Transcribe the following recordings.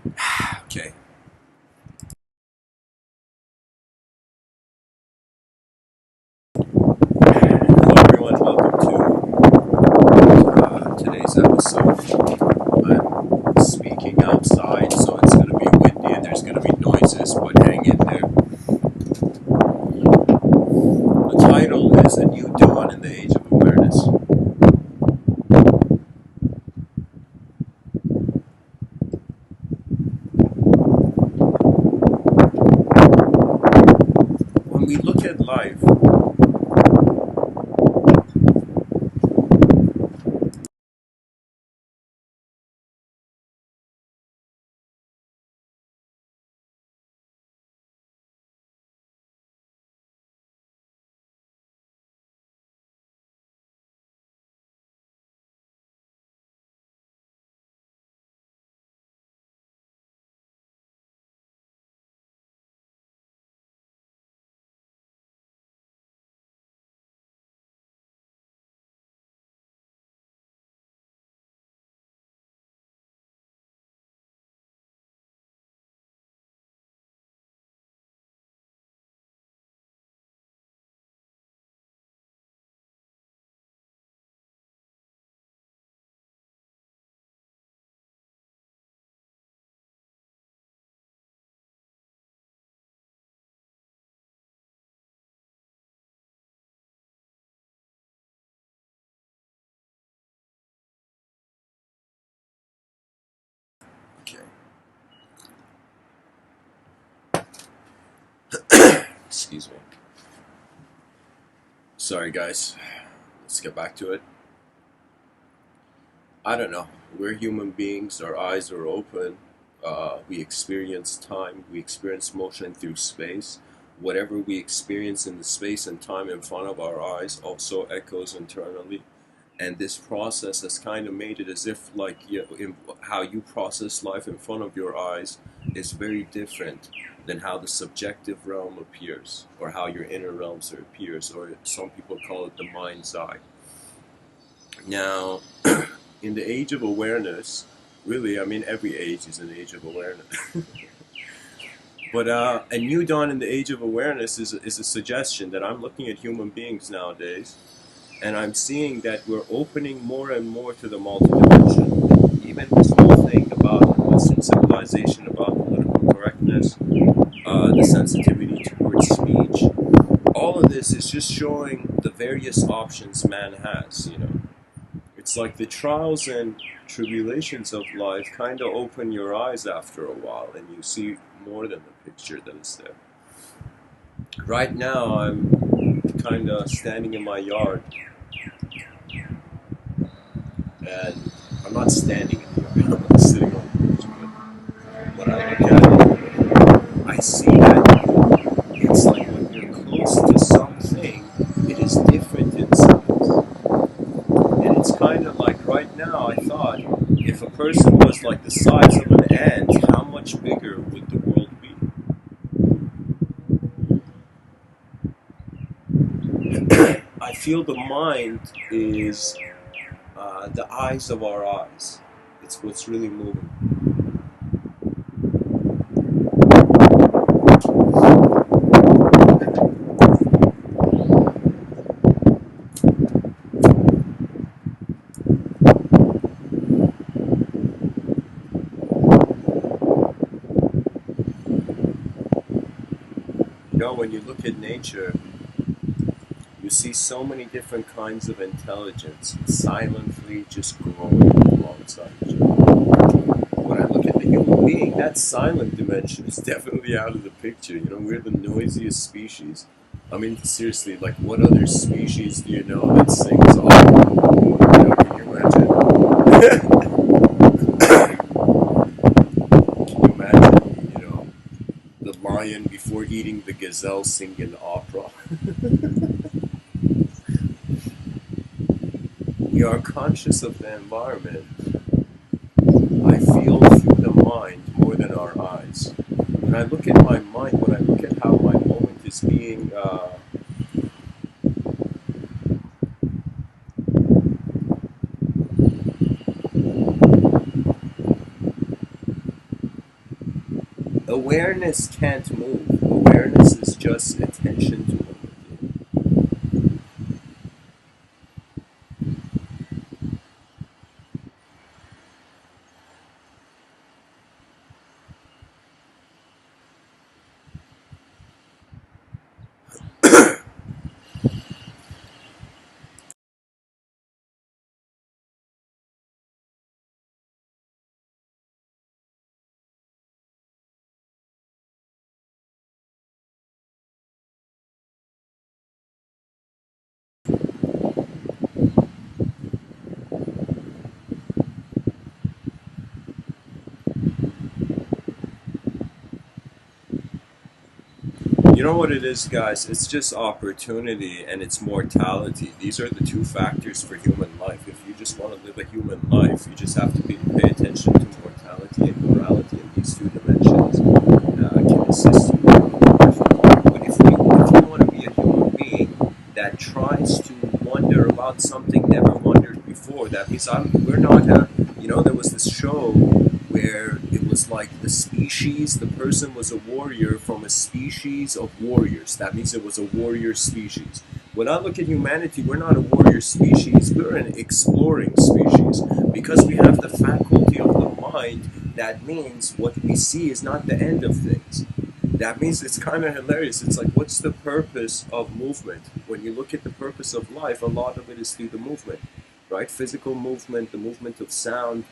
Okay. Hello, everyone. Welcome to today's episode. I'm speaking outside, so it's going to be windy and there's going to be noises, but hang in there. The title is A New Dawn in the Age of Awareness. When we look at life, okay, excuse me. Sorry, guys. Let's get back to it. I don't know. We're human beings. Our eyes are open. We experience time. We experience motion through space. Whatever we experience in the space and time in front of our eyes also echoes internally. And this process has kind of made it as if, like, how you process life in front of your eyes is very different than how the subjective realm appears, or how your inner realms appears, or some people call it the mind's eye. Now, in the age of awareness, really, I mean, every age is an age of awareness. But a new dawn in the age of awareness is a suggestion that I'm looking at human beings nowadays, and I'm seeing that we're opening more and more to the multidimension. Even this whole thing about Western civilization, about political correctness, the sensitivity towards speech, all of this is just showing the various options man has, you know. It's like the trials and tribulations of life kind of open your eyes after a while, and you see more than the picture that is there. Right now, I'm kind of standing in my yard, and I'm not standing in the yard, I'm sitting on the porch, but when I look at it, I see that it's like when you're close to something, it is different in size. And it's kind of like right now, I thought, if a person was like the size of an ant, how much bigger would the world be? I feel the mind is the eyes of our eyes. It's what's really moving. You know, when you look at nature, you see so many different kinds of intelligence silently just growing alongside each other. When I look at the human being, that silent dimension is definitely out of the picture. You know, we're the noisiest species. I mean, seriously, like, what other species do you know that sings opera? You know, can you imagine? Can you imagine, you know, the lion before eating the gazelle singing opera? We are conscious of the environment. I feel through the mind more than our eyes. When I look at my mind, when I look at how my moment is being Awareness can't move. Awareness is just attention to movement. You know what it is, guys? It's just opportunity and it's mortality. These are the two factors for human life. If you just want to live a human life, you just have to pay attention to mortality and morality in these two dimensions. Can assist you in living a perfect life. But if you want to be a human being that tries to wonder about something never wondered before, that means we're not a, there was this show where it was like the person was a warrior from a species of warriors. That means it was a warrior species. When I look at humanity, we're not a warrior species, we're an exploring species. Because we have the faculty of the mind, that means what we see is not the end of things. That means it's kind of hilarious. It's like, what's the purpose of movement? When you look at the purpose of life, a lot of it is through the movement, right? Physical movement, the movement of sound,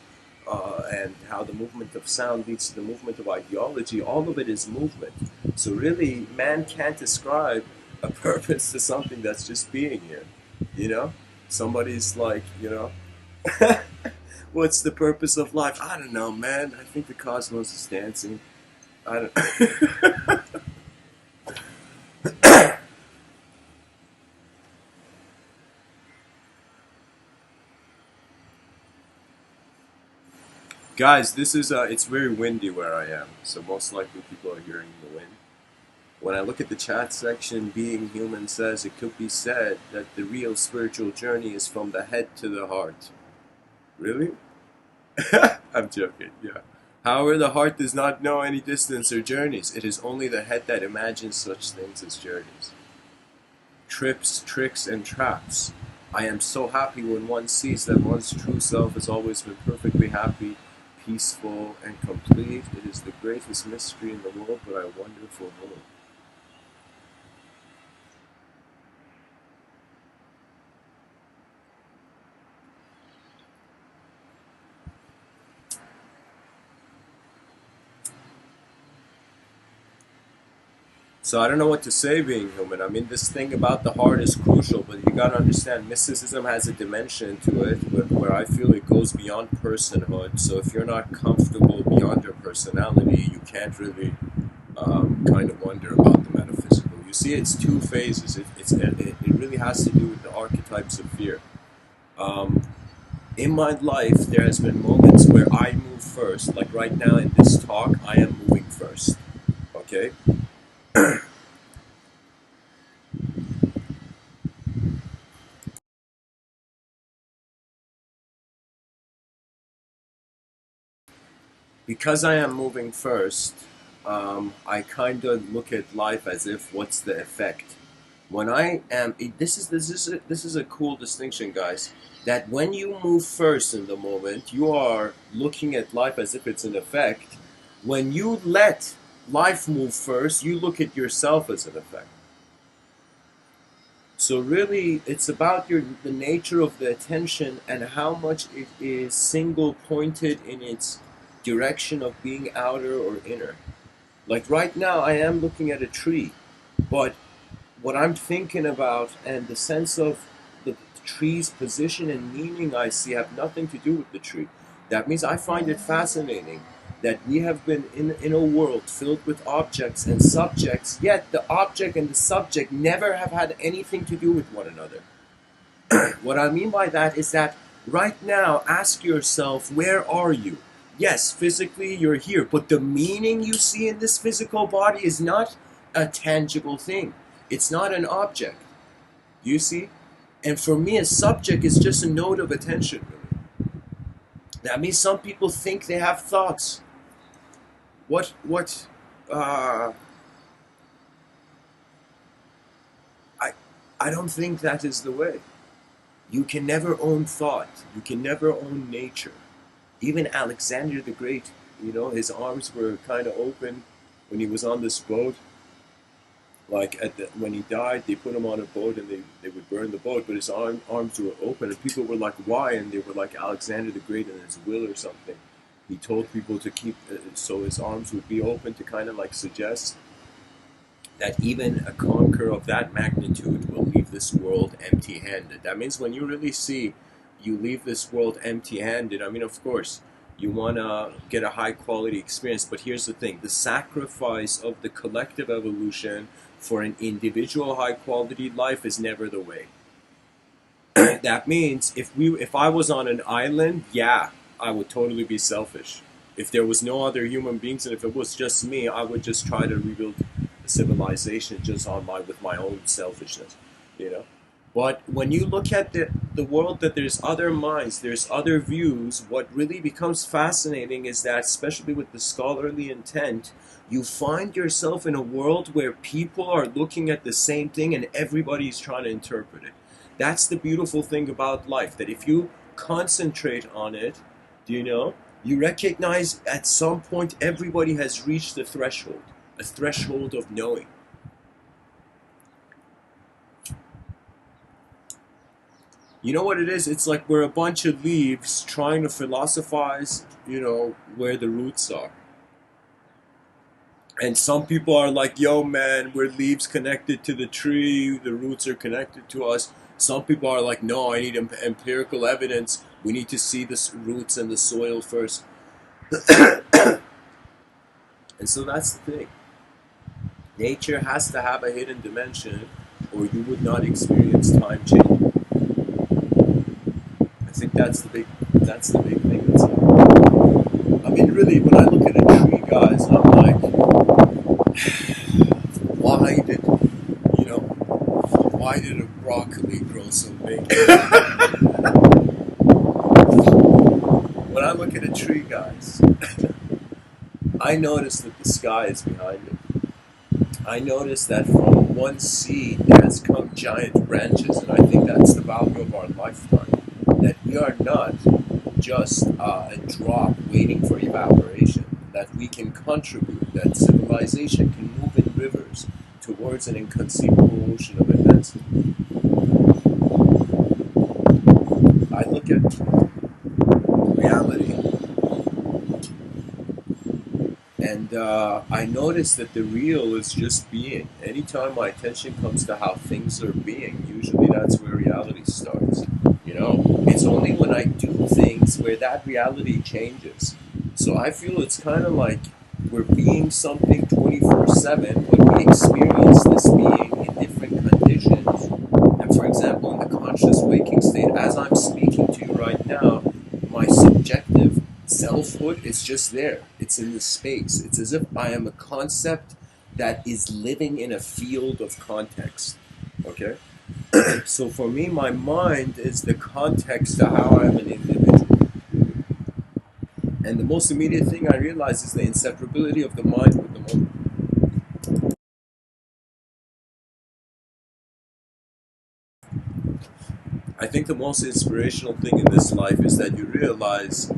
and how the movement of sound leads to the movement of ideology, all of it is movement. So really, man can't ascribe a purpose to something that's just being here. You know? Somebody's like, what's the purpose of life? I don't know, man. I think the cosmos is dancing. I don't. Guys, this is it's very windy where I am, so most likely people are hearing the wind. When I look at the chat section, Being Human says it could be said that the real spiritual journey is from the head to the heart. Really? I'm joking, yeah. However, the heart does not know any distance or journeys. It is only the head that imagines such things as journeys. Trips, tricks, and traps. I am so happy when one sees that one's true self has always been perfectly happy, peaceful, and complete. It is the greatest mystery in the world, but I wonder for whom. So I don't know what to say, Being Human. I mean, this thing about the heart is crucial, but you gotta understand, mysticism has a dimension to it where I feel it goes beyond personhood. So if you're not comfortable beyond your personality, you can't really kind of wonder about the metaphysical. You see, it's two phases. It really has to do with the archetypes of fear. In my life, there has been moments where I move first. Like right now in this talk, I am moving first. Okay? Because I am moving first, I kind of look at life as if, what's the effect? When I am, this is a cool distinction, guys. That when you move first in the moment, you are looking at life as if it's an effect. When you let life move first, you look at yourself as an effect. So really, it's about the nature of the attention and how much it is single pointed in its direction of being outer or inner. Like right now, I am looking at a tree, but what I'm thinking about and the sense of the tree's position and meaning I see have nothing to do with the tree. That means I find it fascinating that we have been in a world filled with objects and subjects, yet the object and the subject never have had anything to do with one another. What I mean by that is that right now, ask yourself, where are you? Yes, physically you're here, but the meaning you see in this physical body is not a tangible thing. It's not an object. You see? And for me, a subject is just a node of attention, really. That means some people think they have thoughts. What uh, I, I don't think that is the way. You can never own thought. You can never own nature. Even Alexander the Great, his arms were kind of open when he was on this boat. Like when he died, they put him on a boat and they would burn the boat, but his arms were open, and people were like, "Why?" And they were like, "Alexander the Great and his will or something." He told people to keep so his arms would be open to kind of like suggest that even a conqueror of that magnitude will leave this world empty-handed. That means when you really see you leave this world empty-handed, I mean, of course, you want to get a high-quality experience, but here's the thing. The sacrifice of the collective evolution for an individual high-quality life is never the way. That means if I was on an island, yeah, I would totally be selfish. If there was no other human beings and if it was just me, I would just try to rebuild a civilization just with my own selfishness, you know. But when you look at the world, that there's other minds, there's other views, what really becomes fascinating is that, especially with the scholarly intent, you find yourself in a world where people are looking at the same thing and everybody's trying to interpret it. That's the beautiful thing about life, that if you concentrate on it, you recognize at some point everybody has reached a threshold of knowing. You know what it is? It's like we're a bunch of leaves trying to philosophize, where the roots are. And some people are like, yo, man, we're leaves connected to the tree, the roots are connected to us. Some people are like, no, I need empirical evidence. We need to see the roots and the soil first. And so that's the thing. Nature has to have a hidden dimension, or you would not experience time change. I think that's the big thing. I mean, really, when I look at a tree, guys, I'm like, why did a broccoli grow so big? When I look at a tree, guys, I notice that the sky is behind it. I notice that from one seed there has come giant branches, and I think that's the value of our lifetime. That we are not just a drop waiting for evaporation, that we can contribute, that civilization can move in rivers towards an inconceivable ocean of immensity. I look at reality, and I notice that the real is just being. Anytime my attention comes to how things are being, usually that's where reality starts. It's only when I do things where that reality changes. So I feel it's kind of like we're being something 24/7, but we experience this being in different conditions. And for example, in the conscious waking state, as I'm speaking to you right now, my subjective selfhood is just there. It's in the space. It's as if I am a concept that is living in a field of context. Okay? So for me, my mind is the context to how I'm an individual. And the most immediate thing I realize is the inseparability of the mind with the moment. I think the most inspirational thing in this life is that you realize,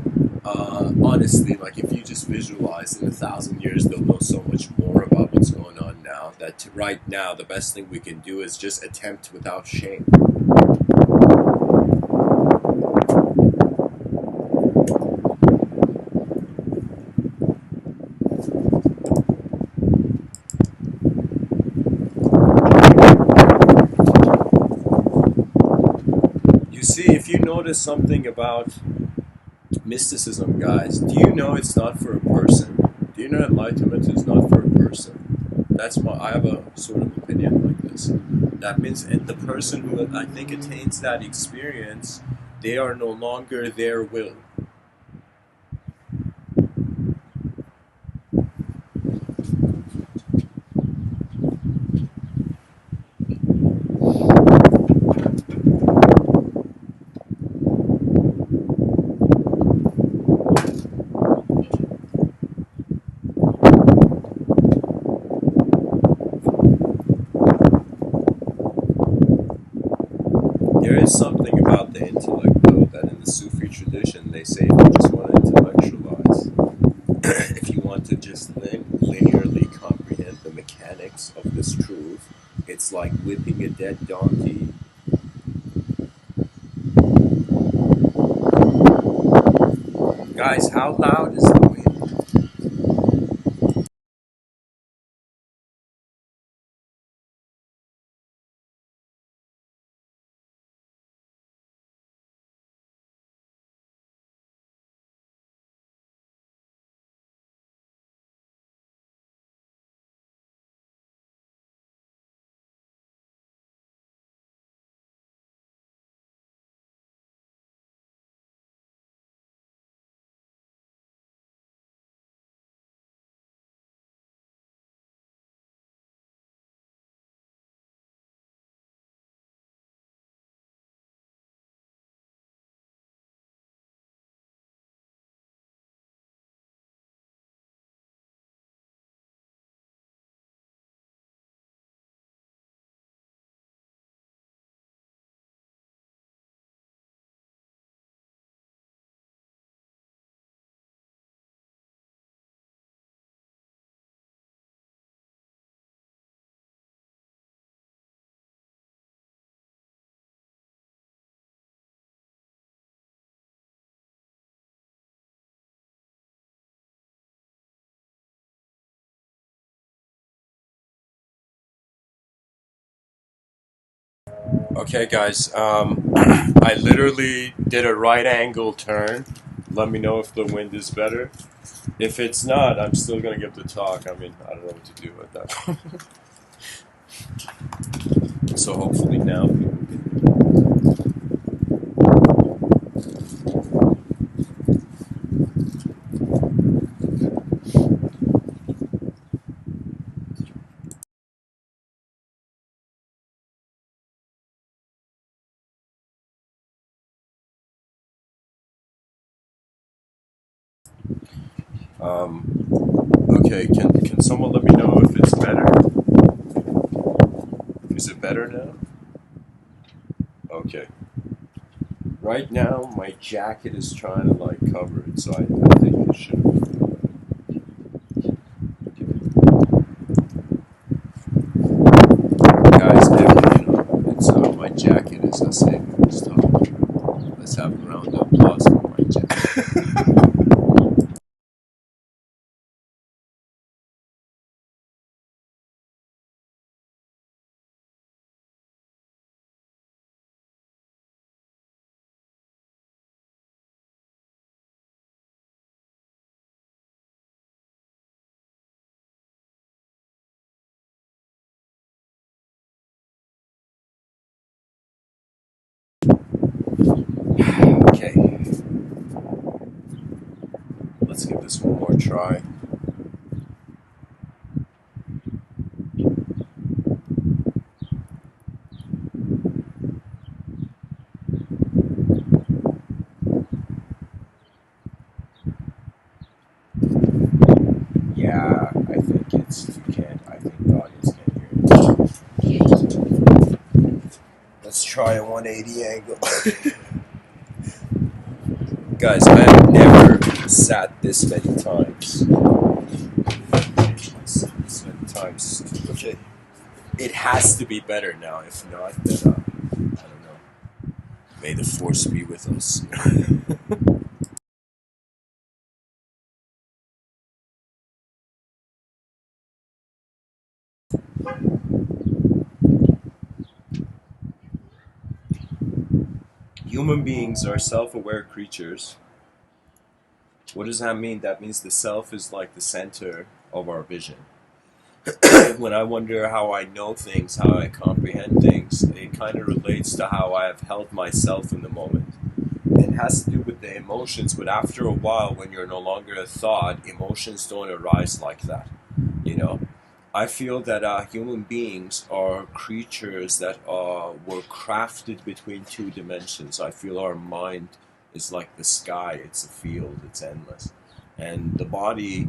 honestly, like if you just visualize in 1,000 years, they'll know so much more about what's going on now, that right now the best thing we can do is just attempt without shame. You see, if you notice something about mysticism, guys, do you know it's not for a person? Do you know enlightenment is not for a person? I have a sort of opinion like this. That means the person who I think attains that experience, they are no longer their will. linearly comprehend the mechanics of this truth, it's like whipping a dead donkey. Guys, how loud is the wind? Okay, guys, I literally did a right angle turn. Let me know if the wind is better. If it's not, I'm still gonna give the talk. I mean, I don't know what to do at that point. So hopefully now people can. Okay, can someone let me know if it's better? Is it better now? Okay. Right now, my jacket is trying to like cover it, so I think it should. Guys, it's my jacket is a saving stuff. Let's have a round of applause for my jacket. Okay, let's give this one more try. Yeah, I think it's you can't. I think the audience can't hear it. Let's try a 180 angle. Guys, I have never sat this many times. This many times. Okay. It has to be better now. If not, then I don't know. May the force be with us. Human beings are self-aware creatures. What does that mean? That means the self is like the center of our vision. When I wonder how I know things, how I comprehend things, it kind of relates to how I have held myself in the moment. It has to do with the emotions, but after a while, when you're no longer a thought, emotions don't arise like that. You know, I feel that human beings are creatures that were crafted between two dimensions. I feel our mind is like the sky, it's a field, it's endless. And the body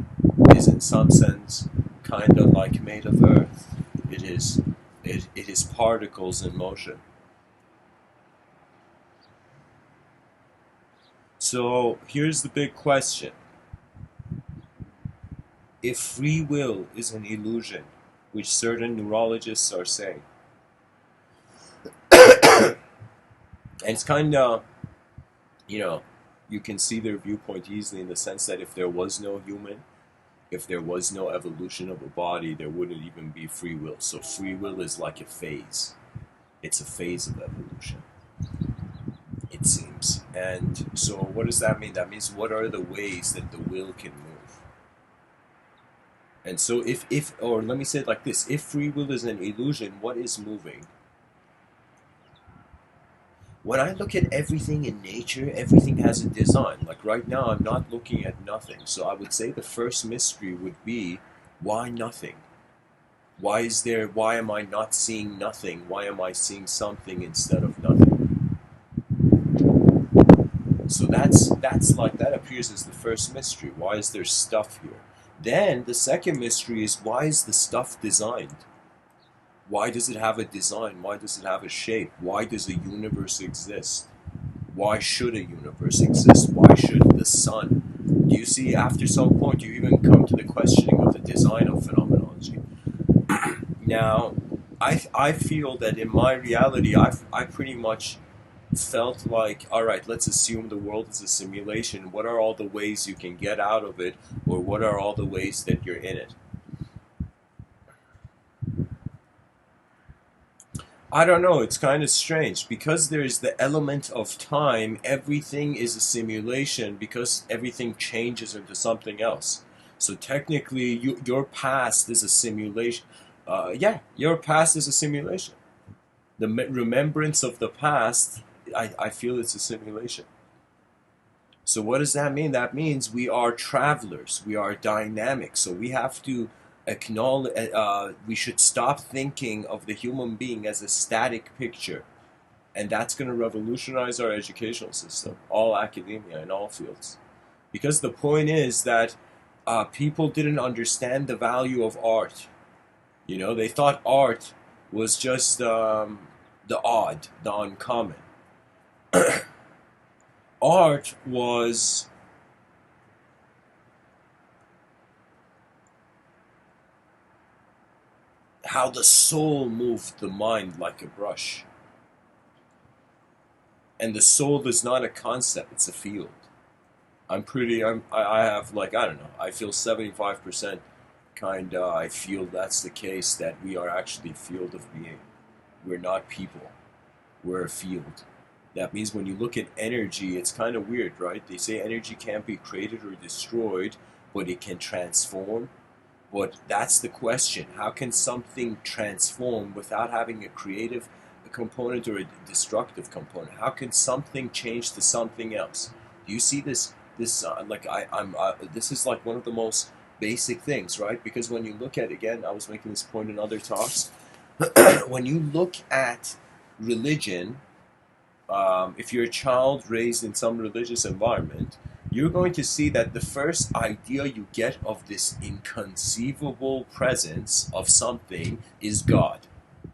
is, in some sense, kind of like made of earth. It is particles in motion. So here's the big question. if free will is an illusion, which certain neurologists are saying. And it's kind of, you know, you can see their viewpoint easily in the sense that if there was no human, if there was no evolution of a body, there wouldn't even be free will. So free will is like a phase. It's a phase of evolution, it seems. And so what does that mean? That means what are the ways that the will can move? And so or let me say it like this, if free will is an illusion, what is moving? When I look at everything in nature, everything has a design. Like right now, I'm not looking at nothing. So I would say the first mystery would be, why nothing? Why am I not seeing nothing? Why am I seeing something instead of nothing? So that appears as the first mystery. Why is there stuff here? Then the second mystery is, why is the stuff designed? Why does it have a design? Why does it have a shape? Why does a universe exist? Why should a universe exist? Why should the sun? Do you see, after some point, you even come to the questioning of the design of phenomenology. Now, I feel that in my reality, I pretty much felt like, all right, let's assume the world is a simulation. What are all the ways you can get out of it? Or what are all the ways that you're in it? I don't know, it's kind of strange. Because there's the element of time, everything is a simulation because everything changes into something else. So technically, your past is a simulation. Yeah, your past is a simulation. The remembrance of the past, I feel it's a simulation. So what does that mean? That means we are travelers. We are dynamic. So we have to acknowledge. We should stop thinking of the human being as a static picture, and that's going to revolutionize our educational system, all academia in all fields. Because the point is that people didn't understand the value of art. You know, they thought art was just the odd, the uncommon. Art was how the soul moved the mind like a brush. And the soul is not a concept, it's a field. I have, like, I don't know, I feel 75% I feel that's the case, that we are actually a field of being. We're not people, we're a field. That means when you look at energy, it's kind of weird, right? They say energy can't be created or destroyed, but it can transform. But that's the question. How can something transform without having a creative component or a destructive component? How can something change to something else? Do you see this? This is like one of the most basic things, right? Because when you look at, again, I was making this point in other talks. When you look at religion, if you're a child raised in some religious environment, you're going to see that the first idea you get of this inconceivable presence of something is God.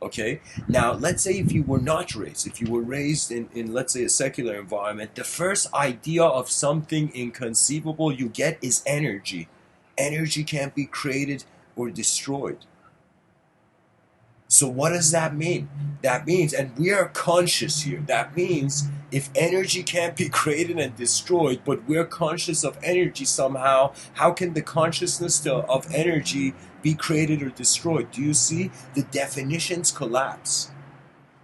Okay? Now, let's say if you were not raised, if you were raised in, let's say, a secular environment, the first idea of something inconceivable you get is energy. Energy can't be created or destroyed. So what does that mean? That means, and we are conscious here, that means if energy can't be created and destroyed, but we're conscious of energy somehow, how can the consciousness of energy be created or destroyed? Do you see? The definitions collapse.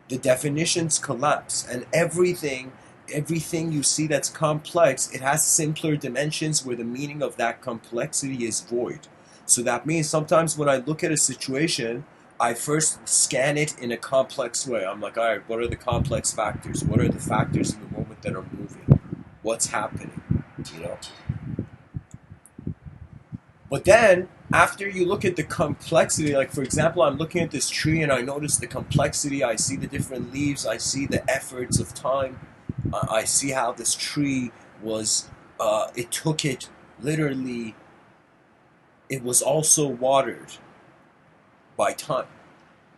The definitions collapse, and everything you see that's complex, it has simpler dimensions where the meaning of that complexity is void. So that means sometimes when I look at a situation, I first scan it in a complex way. I'm like, all right, what are the complex factors? What are the factors in the moment that are moving? What's happening? You know? But then, after you look at the complexity, like for example, I'm looking at this tree and I notice the complexity, I see the different leaves, I see the efforts of time, I see how this tree was, it took it literally, it was also watered by time.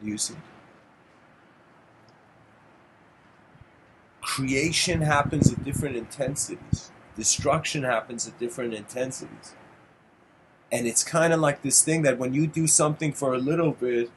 Do you see? Creation happens at different intensities. Destruction happens at different intensities. And it's kind of like this thing that when you do something for a little bit,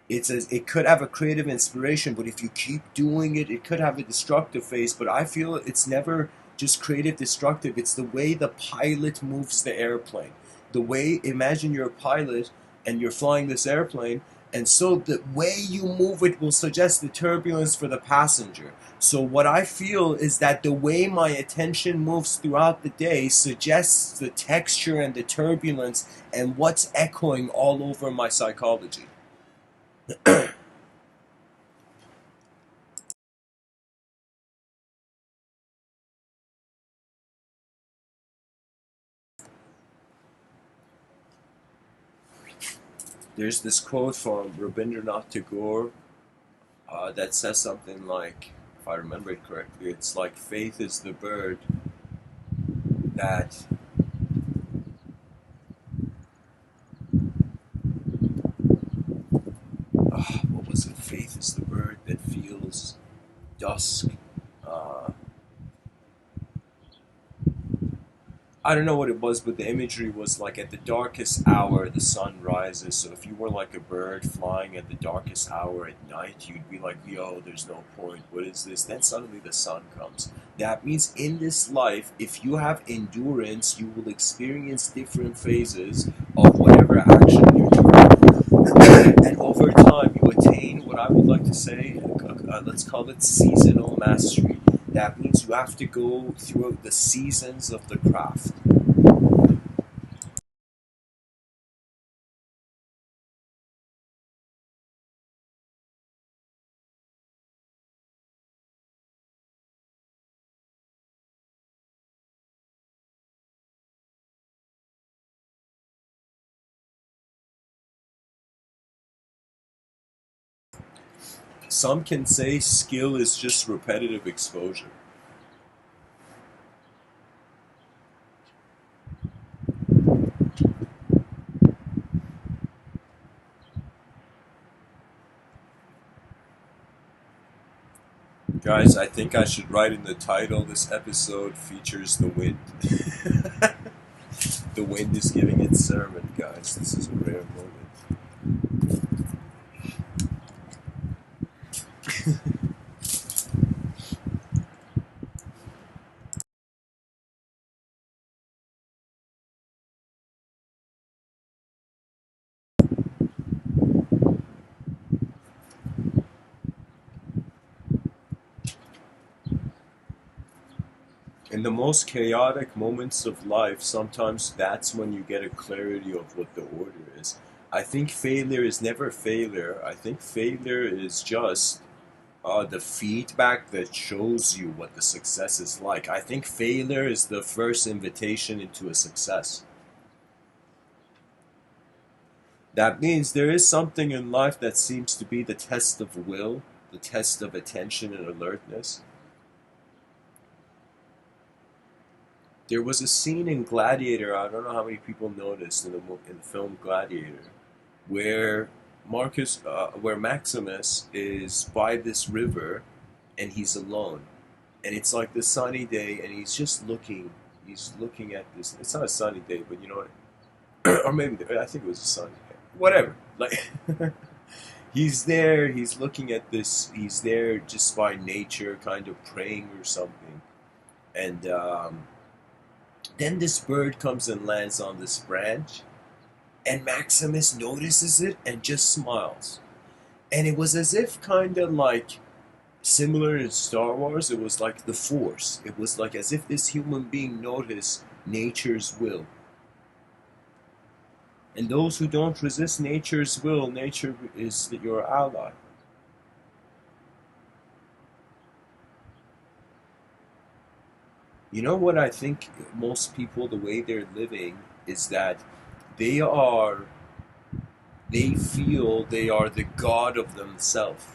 it could have a creative inspiration, but if you keep doing it, it could have a destructive phase. But I feel it's never just creative destructive. It's the way the pilot moves the airplane. The way, imagine you're a pilot and you're flying this airplane, and so the way you move it will suggest the turbulence for the passenger. So what I feel is that the way my attention moves throughout the day suggests the texture and the turbulence and what's echoing all over my psychology. There's this quote from Rabindranath Tagore that says something like, if I remember it correctly, it's like faith is the bird that what was it? Faith is the bird that feels dusk. Uh, I don't know what it was, but the imagery was like at the darkest hour, the sun rises. So if you were like a bird flying at the darkest hour at night, you'd be like, yo, there's no point. What is this? Then suddenly the sun comes. That means in this life, if you have endurance, you will experience different phases of whatever action you're doing. And over time, you attain what I would like to say, let's call it seasonal mastery. That means you have to go through the seasons of the craft. Some can say skill is just repetitive exposure. Guys, I think I should write in the title this episode features the wind. The wind is giving its sermon, guys. This is a rare moment. In the most chaotic moments of life, sometimes that's when you get a clarity of what the order is. I think failure is never failure. I think failure is just the feedback that shows you what the success is like. I think failure is the first invitation into a success. That means there is something in life that seems to be the test of will, the test of attention and alertness. There was a scene in Gladiator, I don't know how many people noticed in the film Gladiator, where where Maximus is by this river and he's alone. And it's like the sunny day and he's looking at this. It's not a sunny day, but you know what? Or maybe, I think it was a sunny day. Whatever. Like, he's there, he's looking at this, he's there just by nature, kind of praying or something. And then this bird comes and lands on this branch, and Maximus notices it and just smiles. And it was as if kind of like similar in Star Wars, it was like the Force. It was like as if this human being noticed nature's will. And those who don't resist nature's will, nature is your ally. You know what I think most people, the way they're living, is that they are, they feel they are the god of themselves.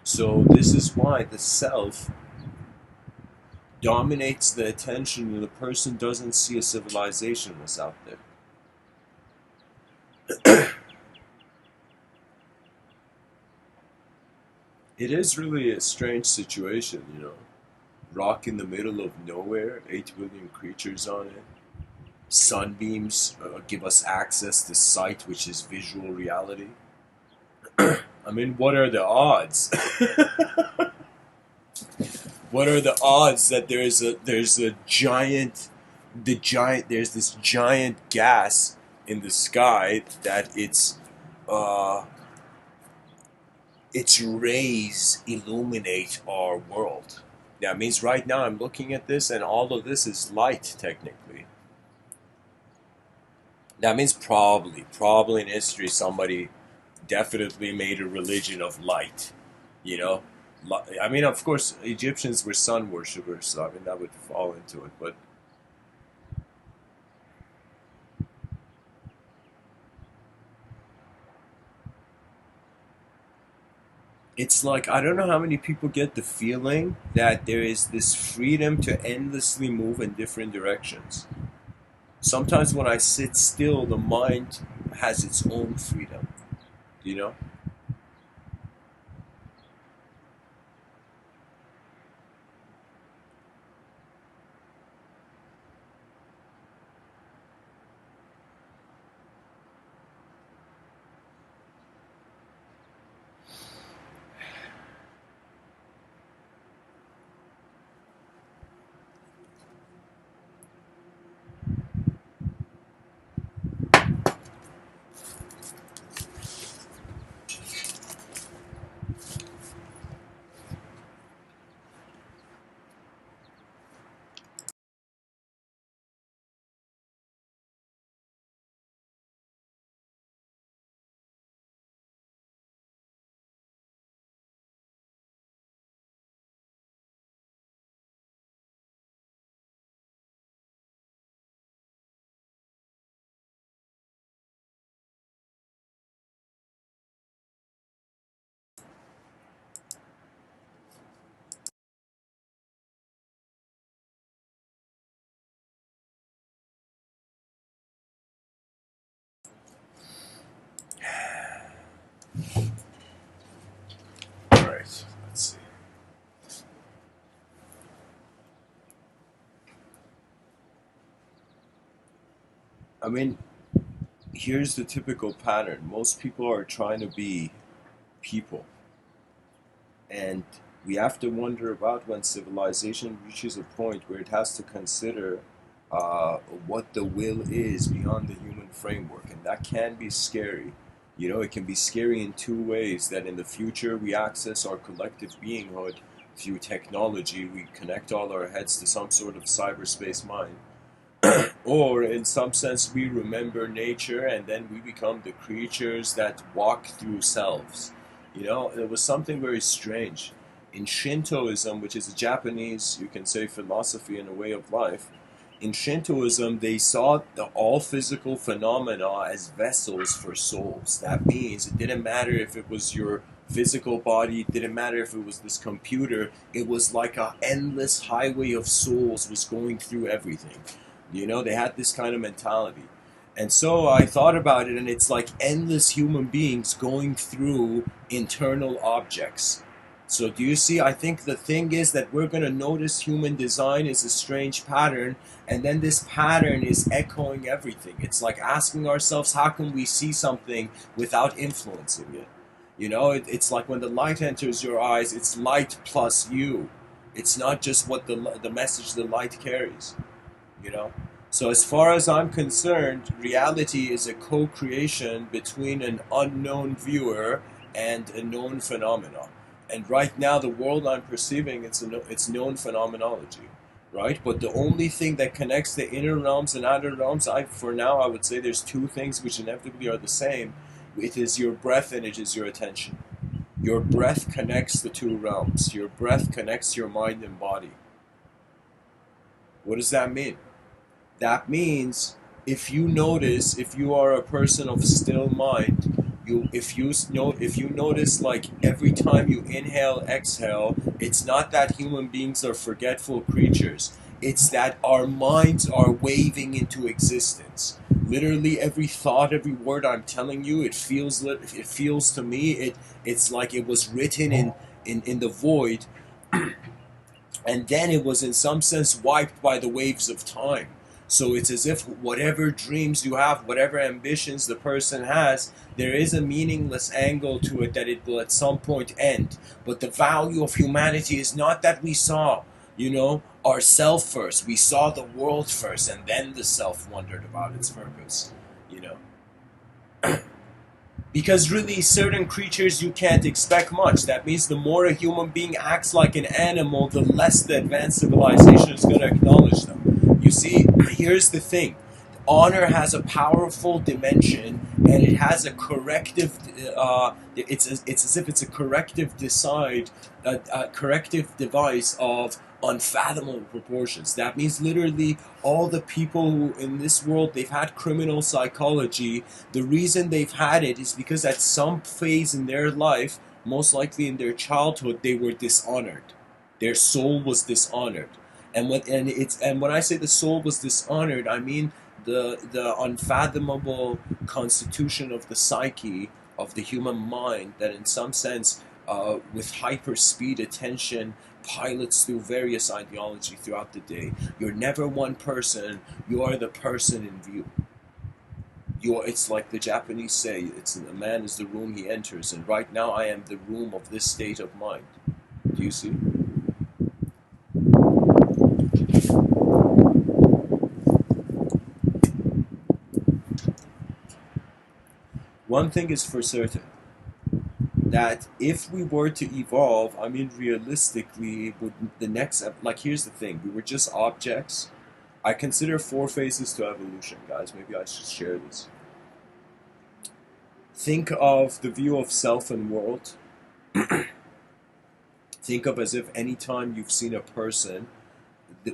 So this is why the self dominates the attention and the person doesn't see a civilization was out there. It is really a strange situation, you know. Rock in the middle of nowhere, 8 billion creatures on it. sunbeams give us access to sight, which is visual reality. I mean, what are the odds? What are the odds that there's a giant there's this giant gas in the sky that its rays illuminate our world? That means right now I'm looking at this and all of this is light technically. That means probably in history somebody definitely made a religion of light, you know? I mean, of course, Egyptians were sun worshippers, so I mean, that would fall into it, but it's like, I don't know how many people get the feeling that there is this freedom to endlessly move in different directions. Sometimes when I sit still, the mind has its own freedom, you know? Alright, let's see. I mean, here's the typical pattern. Most people are trying to be people. And we have to wonder about when civilization reaches a point where it has to consider what the will is beyond the human framework. And that can be scary. You know, it can be scary in two ways: that in the future we access our collective beinghood through technology, we connect all our heads to some sort of cyberspace mind. Or, in some sense, we remember nature and then we become the creatures that walk through selves. You know, it was something very strange. In Shintoism, which is a Japanese, you can say, philosophy and a way of life, in Shintoism, they saw all physical phenomena as vessels for souls. That means it didn't matter if it was your physical body, it didn't matter if it was this computer, it was like an endless highway of souls was going through everything. You know, they had this kind of mentality. And so I thought about it, and it's like endless human beings going through internal objects. So do you see? I think the thing is that we're going to notice human design is a strange pattern, and then this pattern is echoing everything. It's like asking ourselves, how can we see something without influencing it? You know, it's like when the light enters your eyes, it's light plus you. It's not just what the message the light carries, you know. So as far as I'm concerned, reality is a co-creation between an unknown viewer and a known phenomena. And right now, the world I'm perceiving, it's known phenomenology, right? But the only thing that connects the inner realms and outer realms, for now, I would say there's two things which inevitably are the same. It is your breath and it is your attention. Your breath connects the two realms. Your breath connects your mind and body. What does that mean? That means if you notice, if you are a person of still mind, if you notice, like every time you inhale, exhale, it's not that human beings are forgetful creatures. It's that our minds are waving into existence. Literally every thought, every word I'm telling you, it feels to me it's like it was written in the void, and then it was in some sense wiped by the waves of time. So it's as if whatever dreams you have, whatever ambitions the person has, there is a meaningless angle to it that it will at some point end. But the value of humanity is not that we saw, ourself first. We saw the world first, and then the self wondered about its purpose, you know. Because really, certain creatures you can't expect much. That means the more a human being acts like an animal, the less the advanced civilization is going to acknowledge them. You see, here's the thing. Honor has a powerful dimension, and it has a corrective. It's as if it's a corrective device of unfathomable proportions. That means literally all the people who in this world they've had criminal psychology. The reason they've had it is because at some phase in their life, most likely in their childhood, they were dishonored. Their soul was dishonored. And when I say the soul was dishonored, I mean the unfathomable constitution of the psyche of the human mind that in some sense with hyper speed attention pilots through various ideology throughout the day. You're never one person, you are the person in view. It's like the Japanese say, it's a man is the room he enters, and right now I am the room of this state of mind. Do you see? One thing is for certain, that if we were to evolve, I mean, realistically, would the next, like, here's the thing, we were just objects. I consider 4 phases to evolution, guys. Maybe I should share this. Think of the view of self and world. Think of as if any time you've seen a person,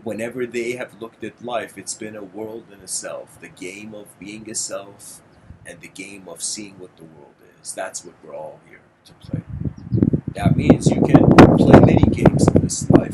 whenever they have looked at life, it's been a world and a self. The game of being a self and the game of seeing what the world is. That's what we're all here to play. That means you can play many games in this life,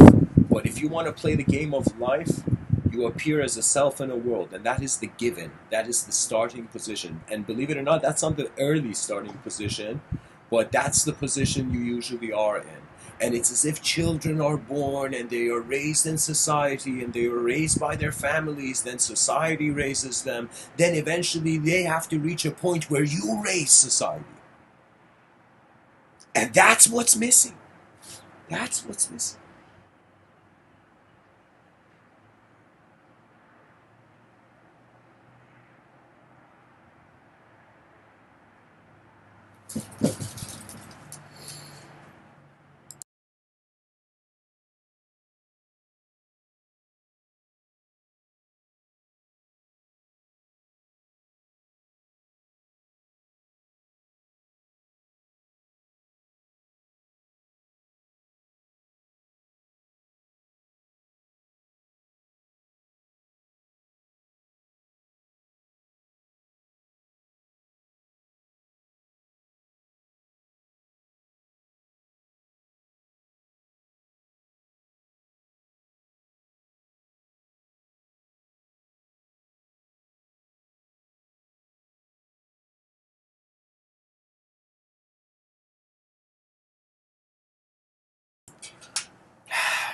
but if you want to play the game of life, you appear as a self in a world, and that is the given. That is the starting position. And believe it or not, that's not the early starting position, but that's the position you usually are in. And it's as if children are born and they are raised in society and they are raised by their families, then society raises them, then eventually they have to reach a point where you raise society. And that's what's missing. That's what's missing.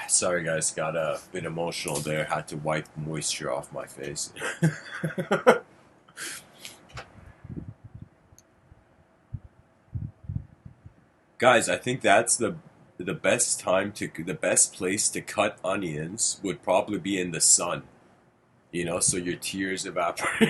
Sorry guys, got a bit emotional there. Had to wipe moisture off my face. Guys, I think that's the best place to cut onions would probably be in the sun. So your tears evaporate.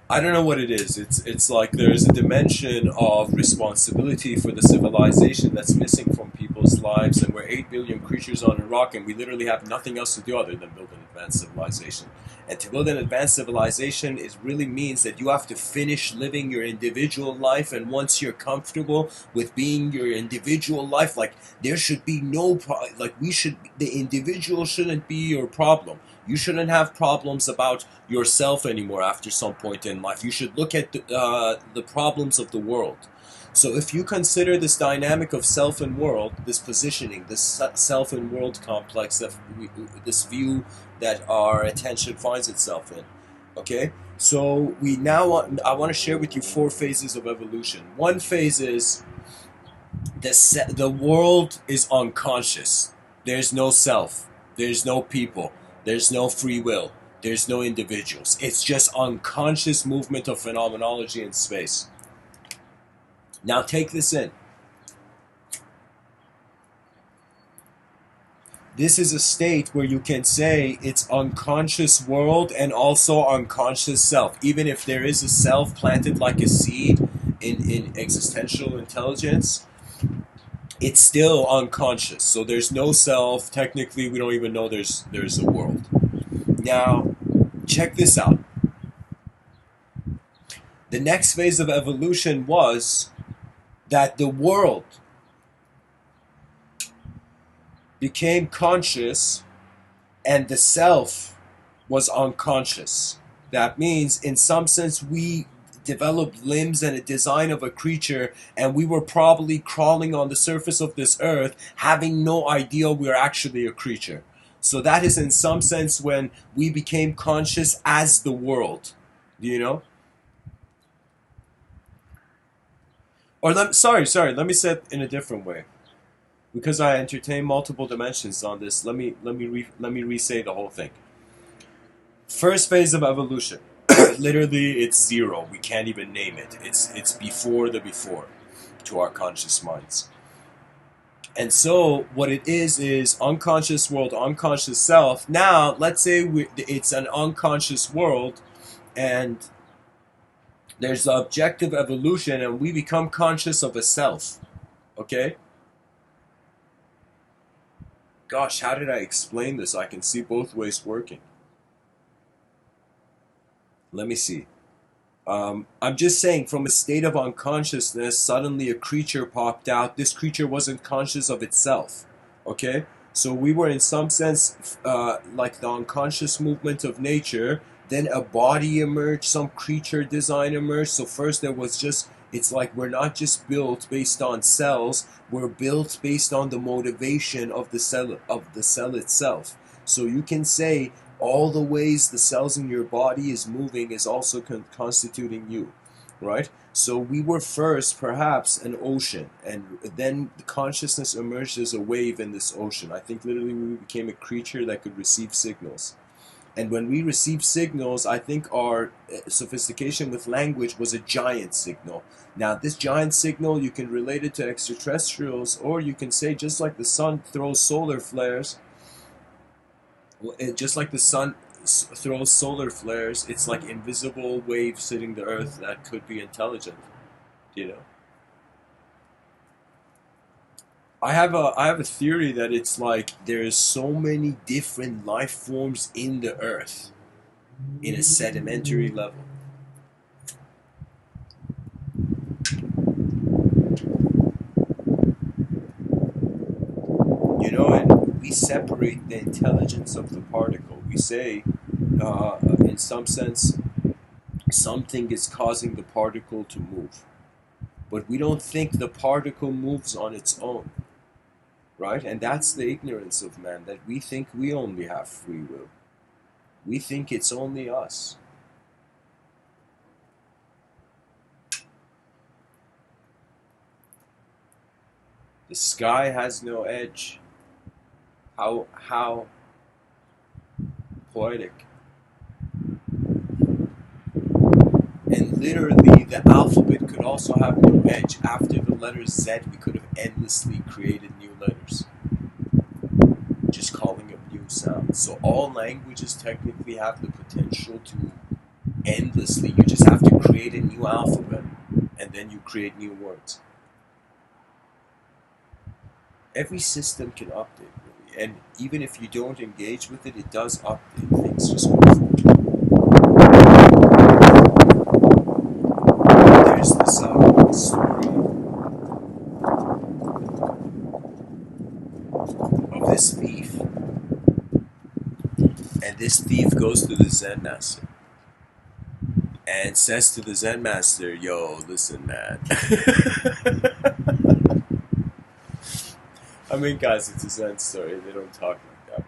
I don't know what it is. It's like there's a dimension of responsibility for the civilization that's missing from people's lives, and we're 8 billion creatures on a rock, and we literally have nothing else to do other than build an advanced civilization. And to build an advanced civilization, it really means that you have to finish living your individual life, and once you're comfortable with being your individual life, like there should be the individual shouldn't be your problem. You shouldn't have problems about yourself anymore after some point in life. You should look at the problems of the world. So if you consider this dynamic of self and world, this positioning, this self and world complex, this view that our attention finds itself in, okay? So I want to share with you 4 phases of evolution. One phase is the world is unconscious. There's no self. There's no people. There's no free will. There's no individuals. It's just unconscious movement of phenomenology in space. Now take this in. This is a state where you can say it's unconscious world and also unconscious self. Even if there is a self planted like a seed in existential intelligence, it's still unconscious. So there's no self. Technically, we don't even know there's a world. Now, check this out. The next phase of evolution was that the world became conscious and the self was unconscious. That means, in some sense, we developed limbs and a design of a creature, and we were probably crawling on the surface of this earth, having no idea we're actually a creature. So that is, in some sense, when we became conscious as the world. Do you know? Or sorry, let me say it in a different way. Because I entertain multiple dimensions on this, let me re-say the whole thing. First phase of evolution, literally it's zero. We can't even name it. It's before the before to our conscious minds. And so what it is unconscious world, unconscious self. Now let's say it's an unconscious world, and there's the objective evolution, and we become conscious of a self. Okay? Gosh, how did I explain this? I can see both ways working. Let me see. I'm just saying, from a state of unconsciousness, suddenly a creature popped out. This creature wasn't conscious of itself. Okay? So we were, in some sense, like the unconscious movement of nature. Then a body emerged, some creature design emerged. So first there was just, it's like we're not just built based on cells, we're built based on the motivation of the cell itself. So you can say all the ways the cells in your body is moving is also constituting you, right? So we were first perhaps an ocean, and then the consciousness emerged as a wave in this ocean. I think literally we became a creature that could receive signals. And when we received signals, I think our sophistication with language was a giant signal. Now, this giant signal, you can relate it to extraterrestrials, or you can say just like the sun throws solar flares, just like the sun throws solar flares, it's like invisible waves hitting the earth that could be intelligent, you know. I have a theory that it's like there's so many different life forms in the earth in a sedimentary level. You know, and we separate the intelligence of the particle. We say, in some sense, something is causing the particle to move. But we don't think the particle moves on its own. Right? And that's the ignorance of man, that we think we only have free will. We think it's only us. The sky has no edge. How poetic. And literally, the alphabet could also have no edge. After the letter Z, we could have endlessly created new letters, just calling up new sounds. So all languages technically have the potential to endlessly. You just have to create a new alphabet, and then you create new words. Every system can update, really. And even if you don't engage with it, it does update. Things just go forward. There's this story of this thief. And this thief goes to the Zen master and says to the Zen master, yo, listen, man. I mean, guys, it's a Zen story. They don't talk like that.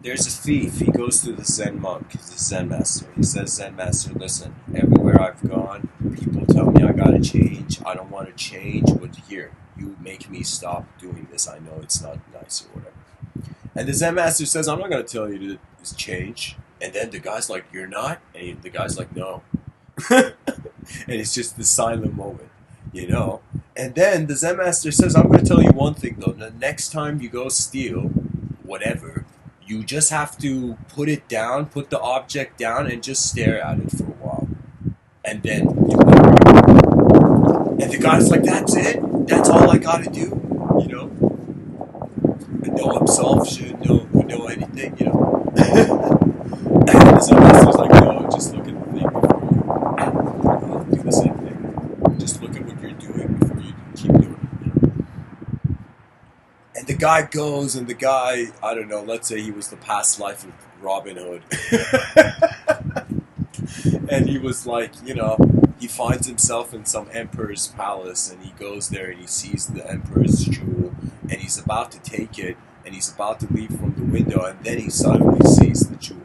There's a thief, he goes to the Zen monk, the Zen master. He says, Zen master, listen, everywhere I've gone, people tell me I gotta change. I don't want to change, but here, you make me stop doing this. I know it's not nice or whatever. And the Zen master says, I'm not gonna tell you to change. And then the guy's like, you're not? And the guy's like, no. And it's just the silent moment, you know? And then the Zen master says, I'm going to tell you one thing though. The next time you go steal whatever, you just have to put it down, put the object down, and just stare at it for a while. And then you know. And the guy's like, that's it? That's all I got to do? You know? And no absolution, no anything, you know? And the Zen master's like, no, just look at the thing before you do the same thing. Just look at what you're doing before you keep doing it. You know? And the guy goes, and the guy, I don't know, let's say he was the past life of Robin Hood. And he was like, you know, he finds himself in some emperor's palace, and he goes there and he sees the emperor's jewel, and he's about to take it, and he's about to leave from the window, and then he suddenly sees the jewel.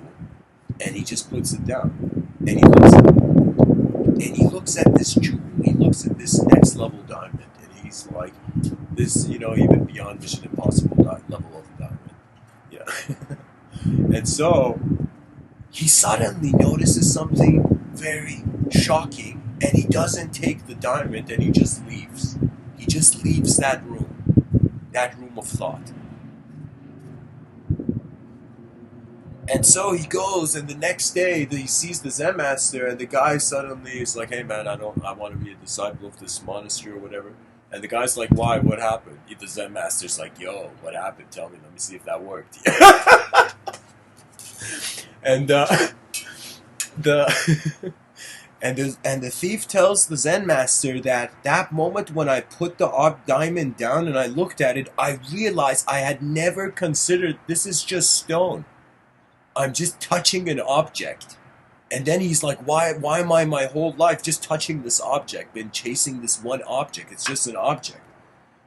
And he just puts it down, and he looks at it, and he looks at this jewel, he looks at this next level diamond, and he's like, this, you know, even beyond Mission Impossible level of diamond, yeah. And so he suddenly notices something very shocking, and he doesn't take the diamond, and he just leaves. He just leaves that room of thought. And so he goes, and the next day he sees the Zen master, and the guy suddenly is like, hey man, I want to be a disciple of this monastery or whatever. And the guy's like, why? What happened? The Zen master's like, yo, what happened? Tell me, let me see if that worked. And the thief tells the Zen master that moment when I put the diamond down and I looked at it, I realized I had never considered this is just stone. I'm just touching an object. And then he's like, why am I my whole life just touching this object, been chasing this one object? It's just an object.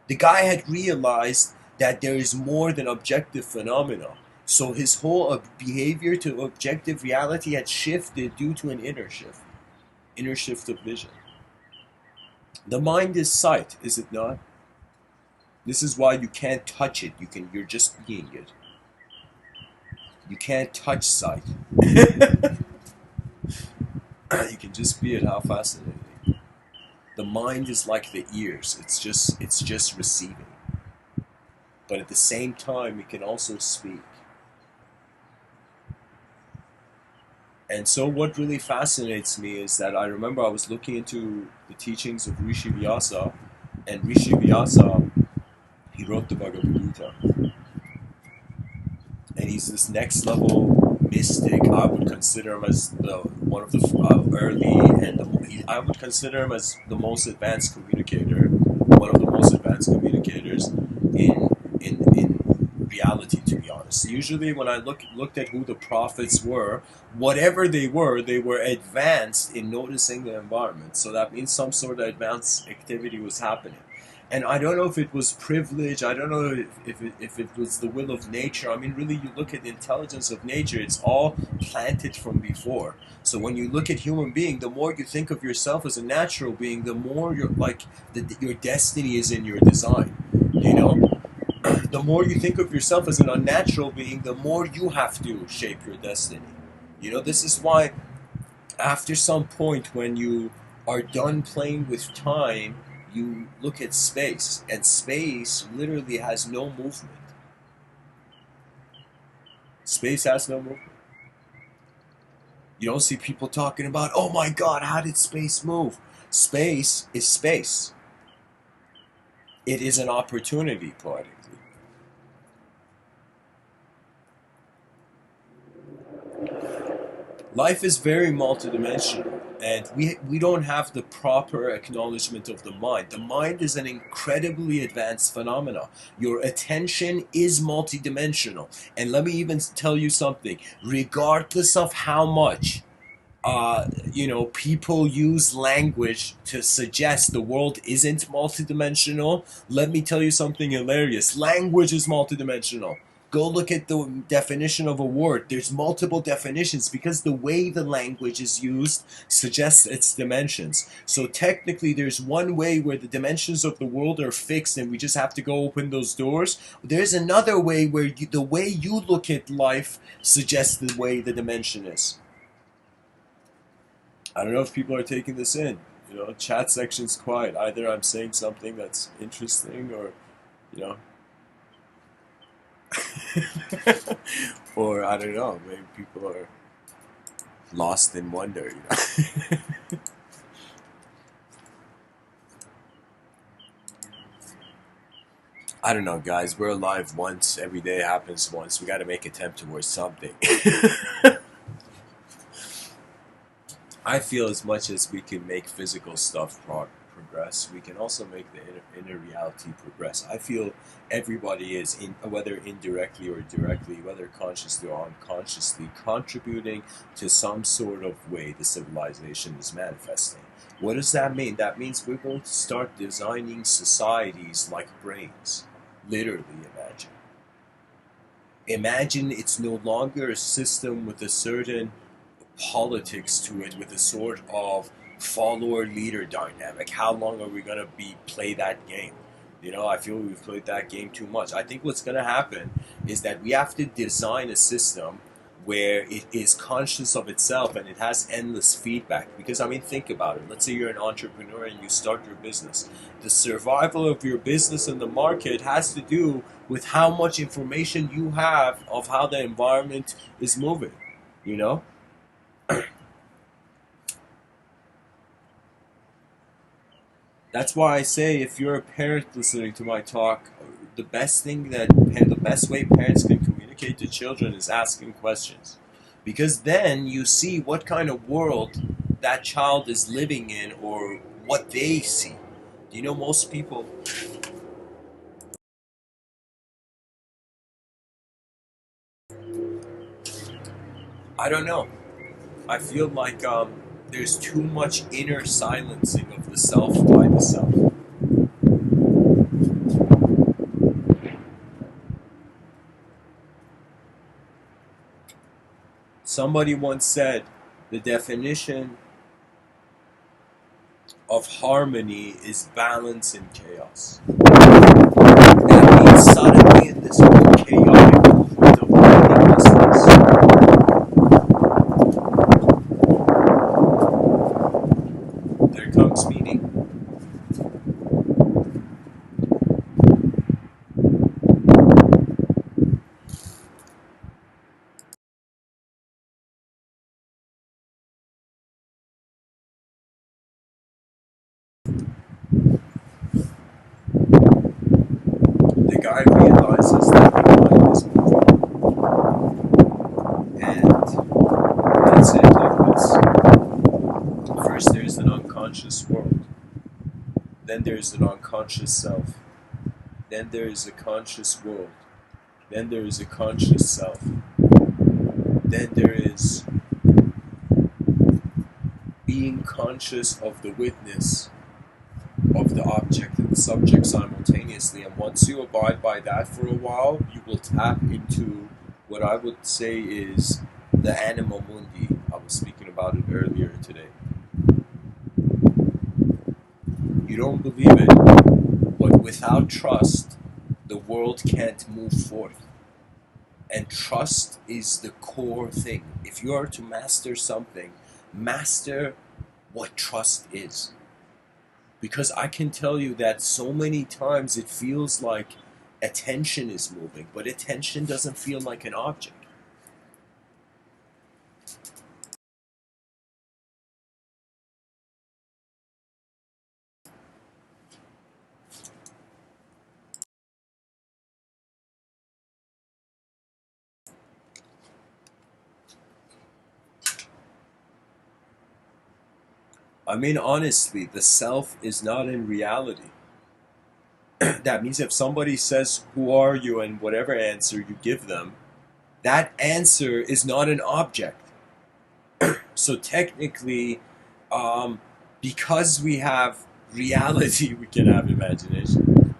The guy had realized that there is more than objective phenomena. So his whole behavior to objective reality had shifted due to an inner shift of vision. The mind is sight, is it not? This is why you can't touch it. You're just being it. You can't touch sight. You can just be it. How fascinating. The mind is like the ears. It's just receiving. But at the same time, it can also speak. And so what really fascinates me is that I remember I was looking into the teachings of Rishi Vyasa, and Rishi Vyasa, he wrote the Bhagavad Gita. And he's this next level mystic. I would consider him as one of the early, and I would consider him as the most advanced communicator, one of the most advanced communicators in reality, to be honest. Usually when I looked at who the prophets were, whatever they were advanced in noticing the environment. So that means some sort of advanced activity was happening. And I don't know if it was privilege, I don't know if it was the will of nature. I mean, really, you look at the intelligence of nature, it's all planted from before. So when you look at human being, the more you think of yourself as a natural being, the more you're like, your destiny is in your design, you know? The more you think of yourself as an unnatural being, the more you have to shape your destiny. You know, this is why after some point when you are done playing with time, you look at space, and space literally has no movement. Space has no movement. You don't see people talking about, oh my God, how did space move? Space is space. It is an opportunity, poetically. Life is very multidimensional, and we don't have the proper acknowledgement of the mind. The mind is an incredibly advanced phenomena. Your attention is multidimensional. And let me even tell you something. Regardless of how much people use language to suggest the world isn't multidimensional, let me tell you something hilarious. Language is multidimensional. Go look at the definition of a word. There's multiple definitions because the way the language is used suggests its dimensions. So technically there's one way where the dimensions of the world are fixed and we just have to go open those doors. There's another way where the way you look at life suggests the way the dimension is. I don't know if people are taking this in. You know, chat section's quiet. Either I'm saying something that's interesting or, you know, or I don't know, maybe people are lost in wonder, you know. I don't know, guys. We're alive once. Every day happens once. We got to make an attempt towards something. I feel as much as we can make physical stuff progress, we can also make the inner reality progress. I feel everybody is, whether indirectly or directly, whether consciously or unconsciously, contributing to some sort of way the civilization is manifesting. What does that mean? That means we're going to start designing societies like brains. Literally, imagine. Imagine it's no longer a system with a certain politics to it, with a sort of follower-leader dynamic. How long are we going to play that game? You know, I feel we've played that game too much. I think what's going to happen is that we have to design a system where it is conscious of itself and it has endless feedback. Because, I mean, think about it. Let's say you're an entrepreneur and you start your business. The survival of your business in the market has to do with how much information you have of how the environment is moving, you know? That's why I say, if you're a parent listening to my talk, the best way parents can communicate to children is asking questions, because then you see what kind of world that child is living in or what they see. You know, most people. I don't know. I feel like there's too much inner silencing of the self by the self. Somebody once said the definition of harmony is balance in chaos. That means suddenly in this whole chaotic movement of meaninglessness, there comes meaning. The guy realizes that the mind is moving. And let's say it like this. First there's an unconscious world. Then there's an unconscious self. Then there is a conscious world. Then there is a conscious self. Then there is being conscious of the witness, of the object and the subject simultaneously. And once you abide by that for a while, you will tap into what I would say is the anima mundi. I was speaking about it earlier today. You don't believe it, but without trust, the world can't move forth. And trust is the core thing. If you are to master something, master what trust is. Because I can tell you that so many times it feels like attention is moving, but attention doesn't feel like an object. I mean, honestly, the self is not in reality. That means if somebody says, "Who are you?" and whatever answer you give them, that answer is not an object. So technically, because we have reality, we can have imagination.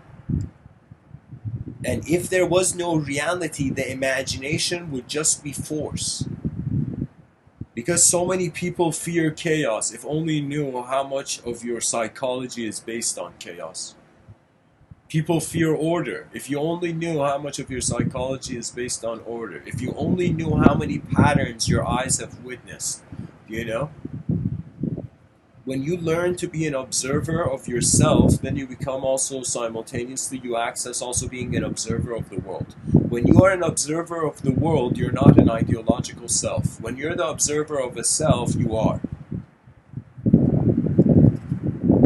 And if there was no reality, the imagination would just be force. Because so many people fear chaos, if only knew how much of your psychology is based on chaos. People fear order. If you only knew how much of your psychology is based on order. If you only knew how many patterns your eyes have witnessed, you know? When you learn to be an observer of yourself, then you become also simultaneously, you access also being an observer of the world. When you are an observer of the world, you're not an ideological self. When you're the observer of a self, you are.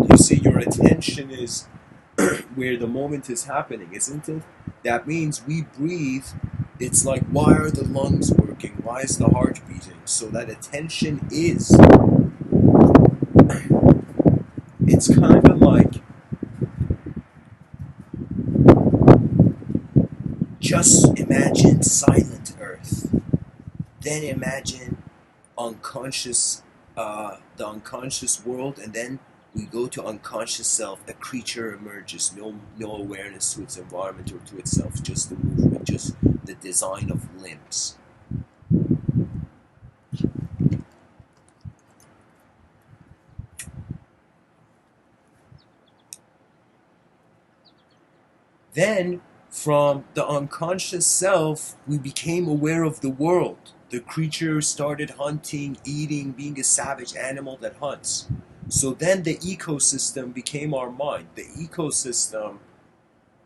You see, your attention is where the moment is happening, isn't it? That means we breathe. It's like, why are the lungs working? Why is the heart beating? So that attention is. It's kind of like just imagine silent earth. Then imagine unconscious, the unconscious world, and then we go to unconscious self. A creature emerges, no awareness to its environment or to itself, just the movement, just the design of limbs. Then, from the unconscious self, we became aware of the world. The creature started hunting, eating, being a savage animal that hunts. So then the ecosystem became our mind. The ecosystem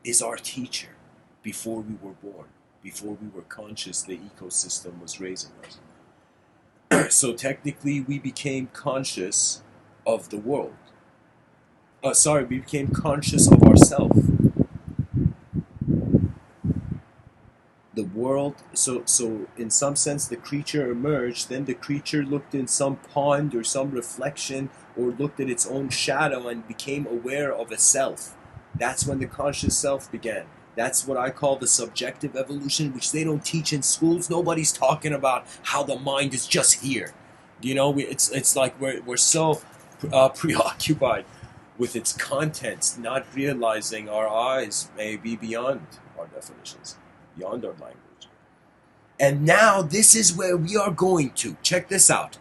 is our teacher. Before we were born, before we were conscious, the ecosystem was raising us. So technically, we became conscious of the world. We became conscious of ourselves. The world, so in some sense the creature emerged, then the creature looked in some pond or some reflection or looked at its own shadow and became aware of a self. That's when the conscious self began. That's what I call the subjective evolution, which they don't teach in schools. Nobody's talking about how the mind is just here. You know, it's like we're so preoccupied with its contents, not realizing our eyes may be beyond our definitions, beyond our language. And now this is where we are going to. Check this out.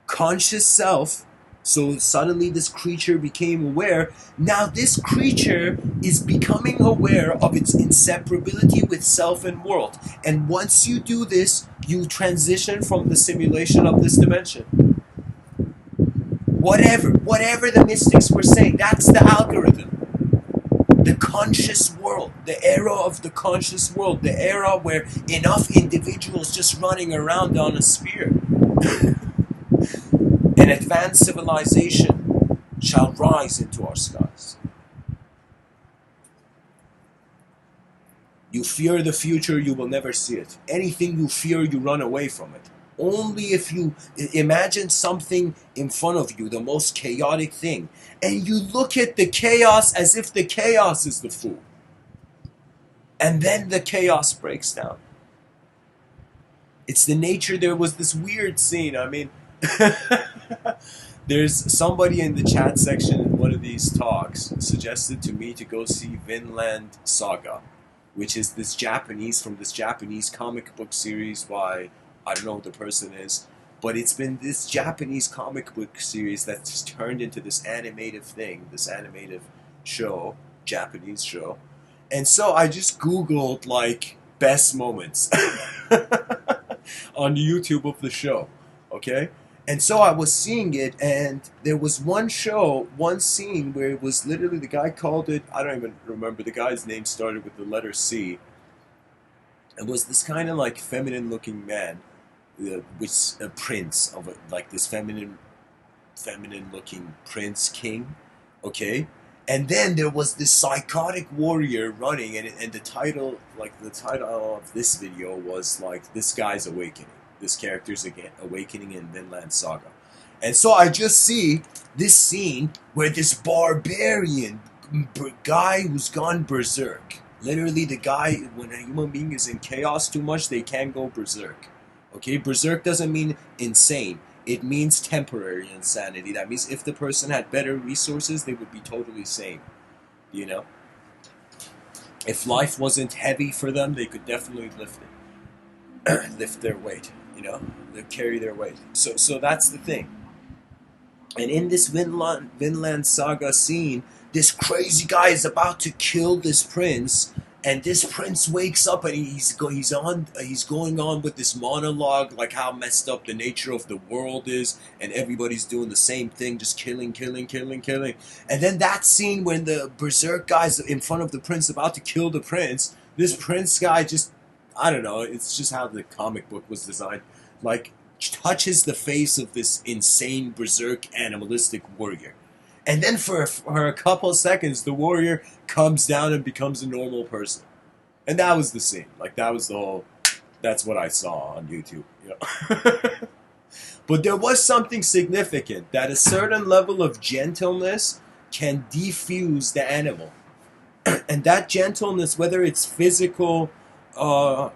Conscious self. So suddenly this creature became aware. Now this creature is becoming aware of its inseparability with self and world. And once you do this, you transition from the simulation of this dimension. Whatever the mystics were saying, that's the algorithm. The conscious world, the era of the conscious world, the era where enough individuals just running around on a sphere. An advanced civilization shall rise into our skies. You fear the future, you will never see it. Anything you fear, you run away from it. Only if you imagine something in front of you, the most chaotic thing, and you look at the chaos as if the chaos is the fool. And then the chaos breaks down. It's the nature. There was this weird scene. I mean, there's somebody in the chat section in one of these talks suggested to me to go see Vinland Saga, which is this Japanese comic book series by, I don't know who the person is, but it's been this Japanese comic book series that's turned into this animated thing, this animated show, Japanese show. And so I just Googled, like, best moments on YouTube of the show, okay? And so I was seeing it, and there was one scene where it was literally, the guy called it, I don't even remember, the guy's name started with the letter C. It was this kind of like feminine looking man, which a prince of like this feminine looking prince king, okay? And then there was this psychotic warrior running, and the title of this video was like, this guy's awakening. This character's awakening in Vinland Saga. And so I just see this scene where this barbarian guy who's gone berserk. Literally, the guy, when a human being is in chaos too much, they can go berserk. Okay, berserk doesn't mean insane. It means temporary insanity. That means if the person had better resources, they would be totally sane. You know? If life wasn't heavy for them, they could definitely lift it, lift their weight. You know, they carry their weight. So that's the thing. And in this Vinland Saga scene, this crazy guy is about to kill this prince, and this prince wakes up and he's going on with this monologue, like how messed up the nature of the world is, and everybody's doing the same thing, just killing, killing, killing, killing. And then that scene when the berserk guy's in front of the prince about to kill the prince, this prince guy just, I don't know, it's just how the comic book was designed, like touches the face of this insane berserk animalistic warrior. And then for a couple seconds, the warrior comes down and becomes a normal person. And that was the scene. Like, that was the whole, that's what I saw on YouTube. You know? But there was something significant, that a certain level of gentleness can defuse the animal. And that gentleness, whether it's physical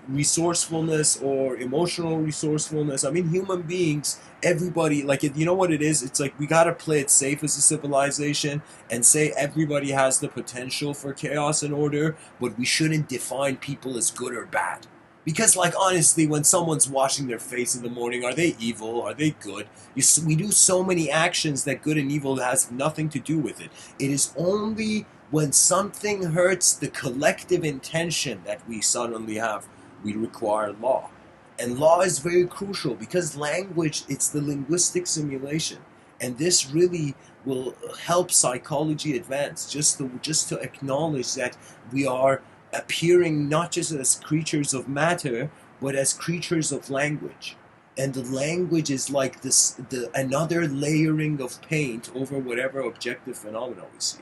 resourcefulness or emotional resourcefulness, I mean, human beings, everybody, like, you know what it is? It's like we gotta play it safe as a civilization and say everybody has the potential for chaos and order, but we shouldn't define people as good or bad. Because, like, honestly, when someone's washing their face in the morning, are they evil? Are they good? We do so many actions that good and evil has nothing to do with it. It is only when something hurts the collective intention that we suddenly have, we require law. And law is very crucial because language, it's the linguistic simulation. And this really will help psychology advance, just to acknowledge that we are appearing not just as creatures of matter, but as creatures of language. And the language is like the another layering of paint over whatever objective phenomena we see.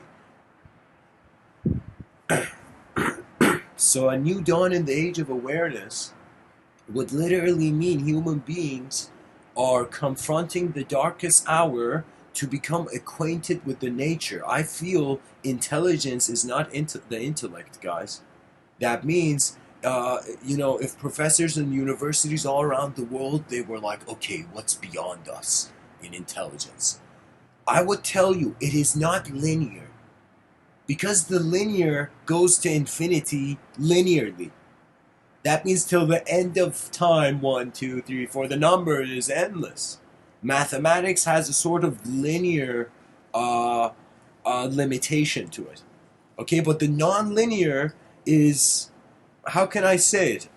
So a new dawn in the age of awareness would literally mean human beings are confronting the darkest hour to become acquainted with the nature. I feel intelligence is not the intellect, guys. That means, if professors in universities all around the world, they were like, okay, what's beyond us in intelligence? I would tell you, it is not linear. Because the linear goes to infinity linearly. That means till the end of time, 1, 2, 3, 4, the number is endless. Mathematics has a sort of linear limitation to it. Okay, but the non-linear is, how can I say it?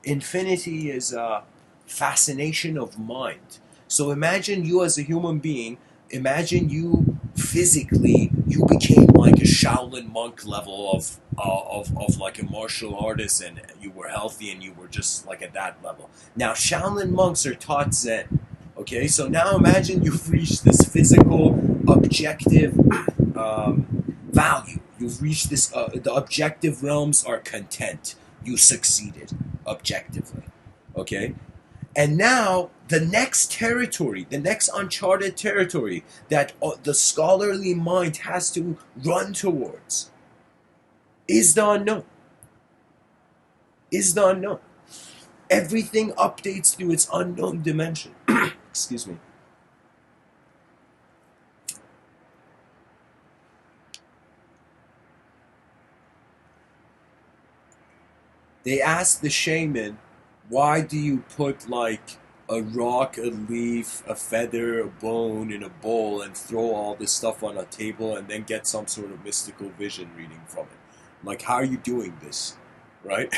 Infinity is a fascination of mind. So imagine you as a human being, imagine you physically, you became like a Shaolin monk level of like a martial artist, and you were healthy and you were just like at that level. Now Shaolin monks are taught Zen. Okay, so now imagine you've reached this physical, objective value. You've reached this, the objective realms are content. You succeeded objectively. Okay? And now, the next territory, the next uncharted territory that the scholarly mind has to run towards is the unknown. Is the unknown. Everything updates through its unknown dimension. Excuse me. They asked the shaman, why do you put like a rock, a leaf, a feather, a bone in a bowl and throw all this stuff on a table and then get some sort of mystical vision reading from it? Like, how are you doing this? Right?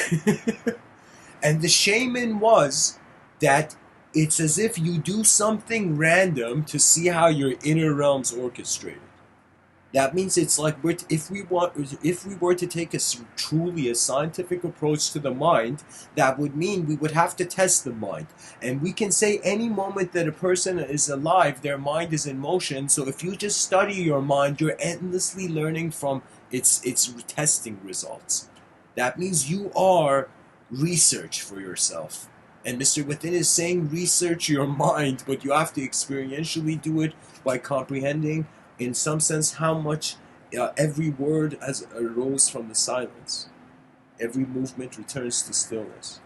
And the shaman was that it's as if you do something random to see how your inner realms orchestrated. That means it's like if we were to take truly a scientific approach to the mind, that would mean we would have to test the mind. And we can say any moment that a person is alive, their mind is in motion. So if you just study your mind, you're endlessly learning from its testing results. That means you are research for yourself. And Mr. Within is saying research your mind, but you have to experientially do it by comprehending in some sense how much every word has arose from the silence. Every movement returns to stillness.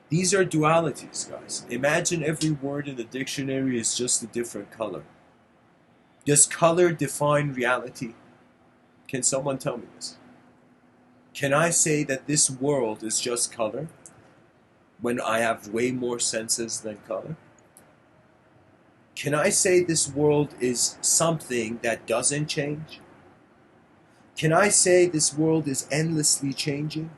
These are dualities, guys. Imagine every word in the dictionary is just a different color. Does color define reality? Can someone tell me this? Can I say that this world is just color when I have way more senses than color? Can I say this world is something that doesn't change? Can I say this world is endlessly changing?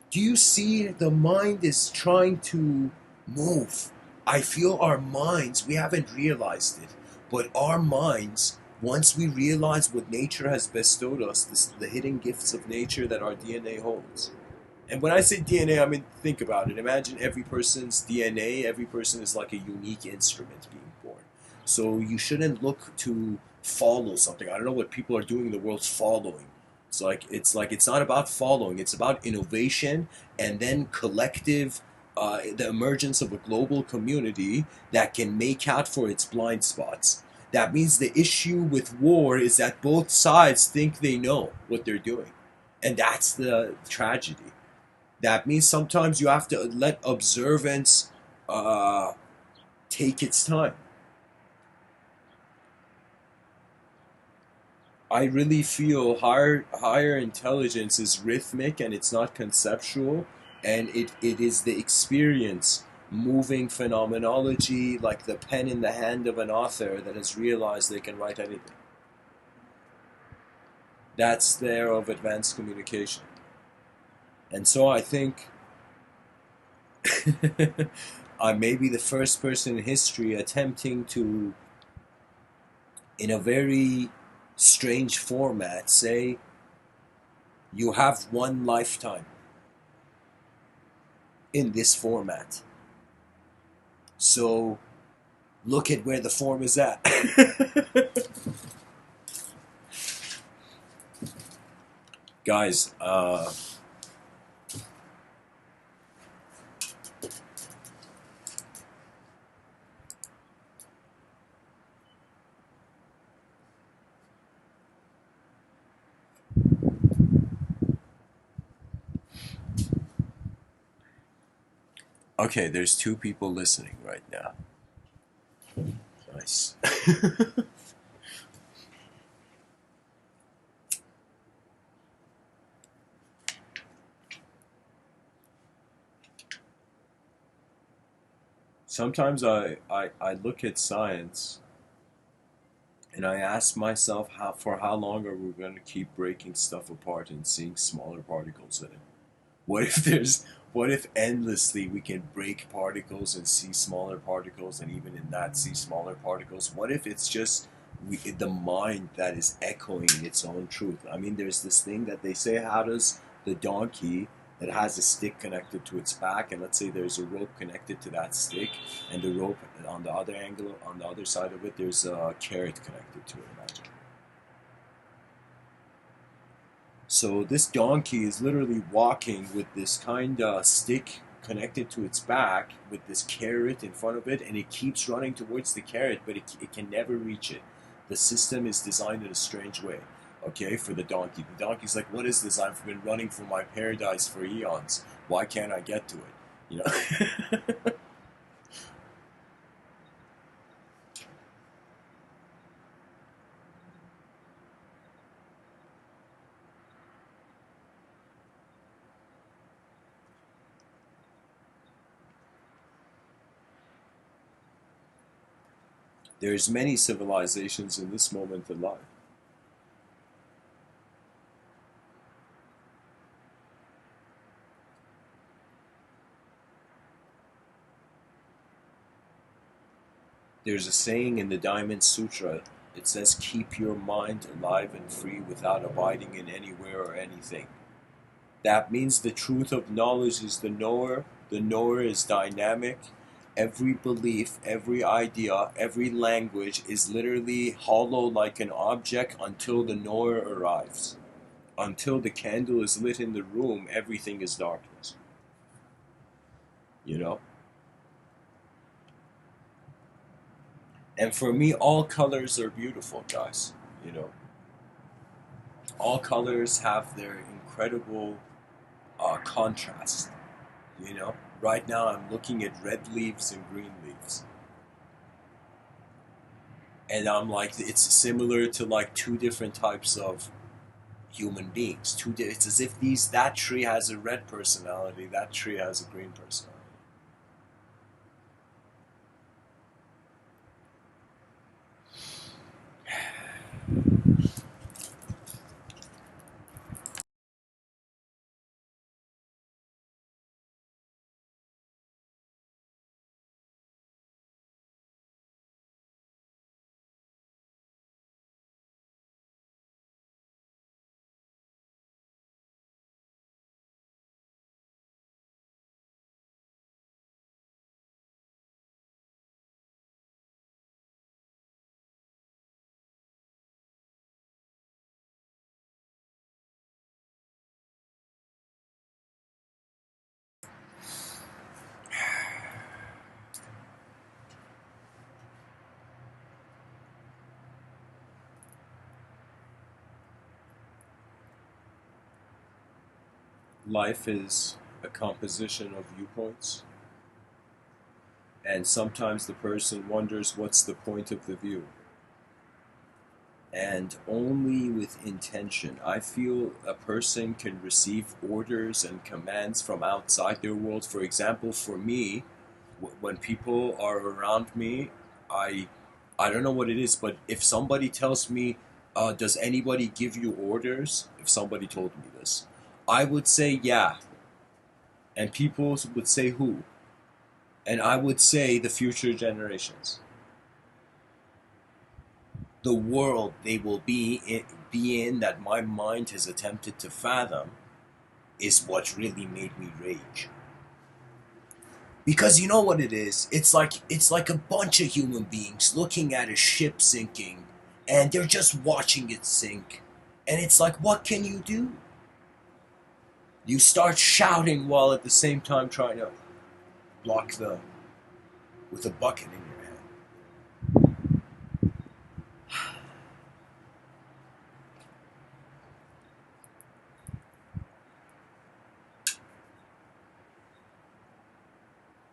Do you see the mind is trying to move? I feel our minds, we haven't realized it, but our minds, once we realize what nature has bestowed us, the hidden gifts of nature that our DNA holds. And when I say DNA, I mean, think about it. Imagine every person's DNA, every person is like a unique instrument being born. So you shouldn't look to follow something. I don't know what people are doing in the world following. It's like it's not about following, it's about innovation and then collective the emergence of a global community that can make out for its blind spots. That means the issue with war is that both sides think they know what they're doing. And that's the tragedy. That means sometimes you have to let observance uh, take its time. I really feel higher intelligence is rhythmic and it's not conceptual, and it is the experience moving phenomenology like the pen in the hand of an author that has realized they can write anything. That's there of advanced communication. And so I think I may be the first person in history attempting to, in a very strange format, say you have one lifetime in this format. So look at where the form is at. Guys, okay, there's two people listening right now. Nice. Sometimes I look at science and I ask myself how long are we going to keep breaking stuff apart and seeing smaller particles in it? What if there's what if endlessly we can break particles and see smaller particles, and even in that see smaller particles? What if it's just the mind that is echoing its own truth? I mean, there's this thing that they say, how does the donkey that has a stick connected to its back, and let's say there's a rope connected to that stick, and the rope on the other angle, on the other side of it, there's a carrot connected to it, imagine. So this donkey is literally walking with this kind of stick connected to its back with this carrot in front of it, and it keeps running towards the carrot, but it can never reach it. The system is designed in a strange way, okay, for the donkey. The donkey's like, what is this? I've been running for my paradise for eons. Why can't I get to it? You know? There's many civilizations in this moment alive. There's a saying in the Diamond Sutra. It says, keep your mind alive and free without abiding in anywhere or anything. That means the truth of knowledge is the knower. The knower is dynamic. Every belief, every idea, every language is literally hollow like an object until the knower arrives. Until the candle is lit in the room, everything is darkness. You know? And for me, all colors are beautiful, guys. You know? All colors have their incredible contrast. You know? Right now, I'm looking at red leaves and green leaves. And I'm like, it's similar to like two different types of human beings. It's as if that tree has a red personality, that tree has a green personality. Life is a composition of viewpoints, and sometimes the person wonders what's the point of the view. And only with intention. I feel a person can receive orders and commands from outside their world. For example, for me, when people are around me, I I don't know what it is, but if somebody tells me, "Does anybody give you orders?" If somebody told me this, I would say yeah, and people would say who, and I would say the future generations, the world they will be in that my mind has attempted to fathom is what really made me rage. Because you know what it is? It's like a bunch of human beings looking at a ship sinking and they're just watching it sink. And it's like, what can you do? You start shouting while at the same time trying to block the with a bucket in your hand.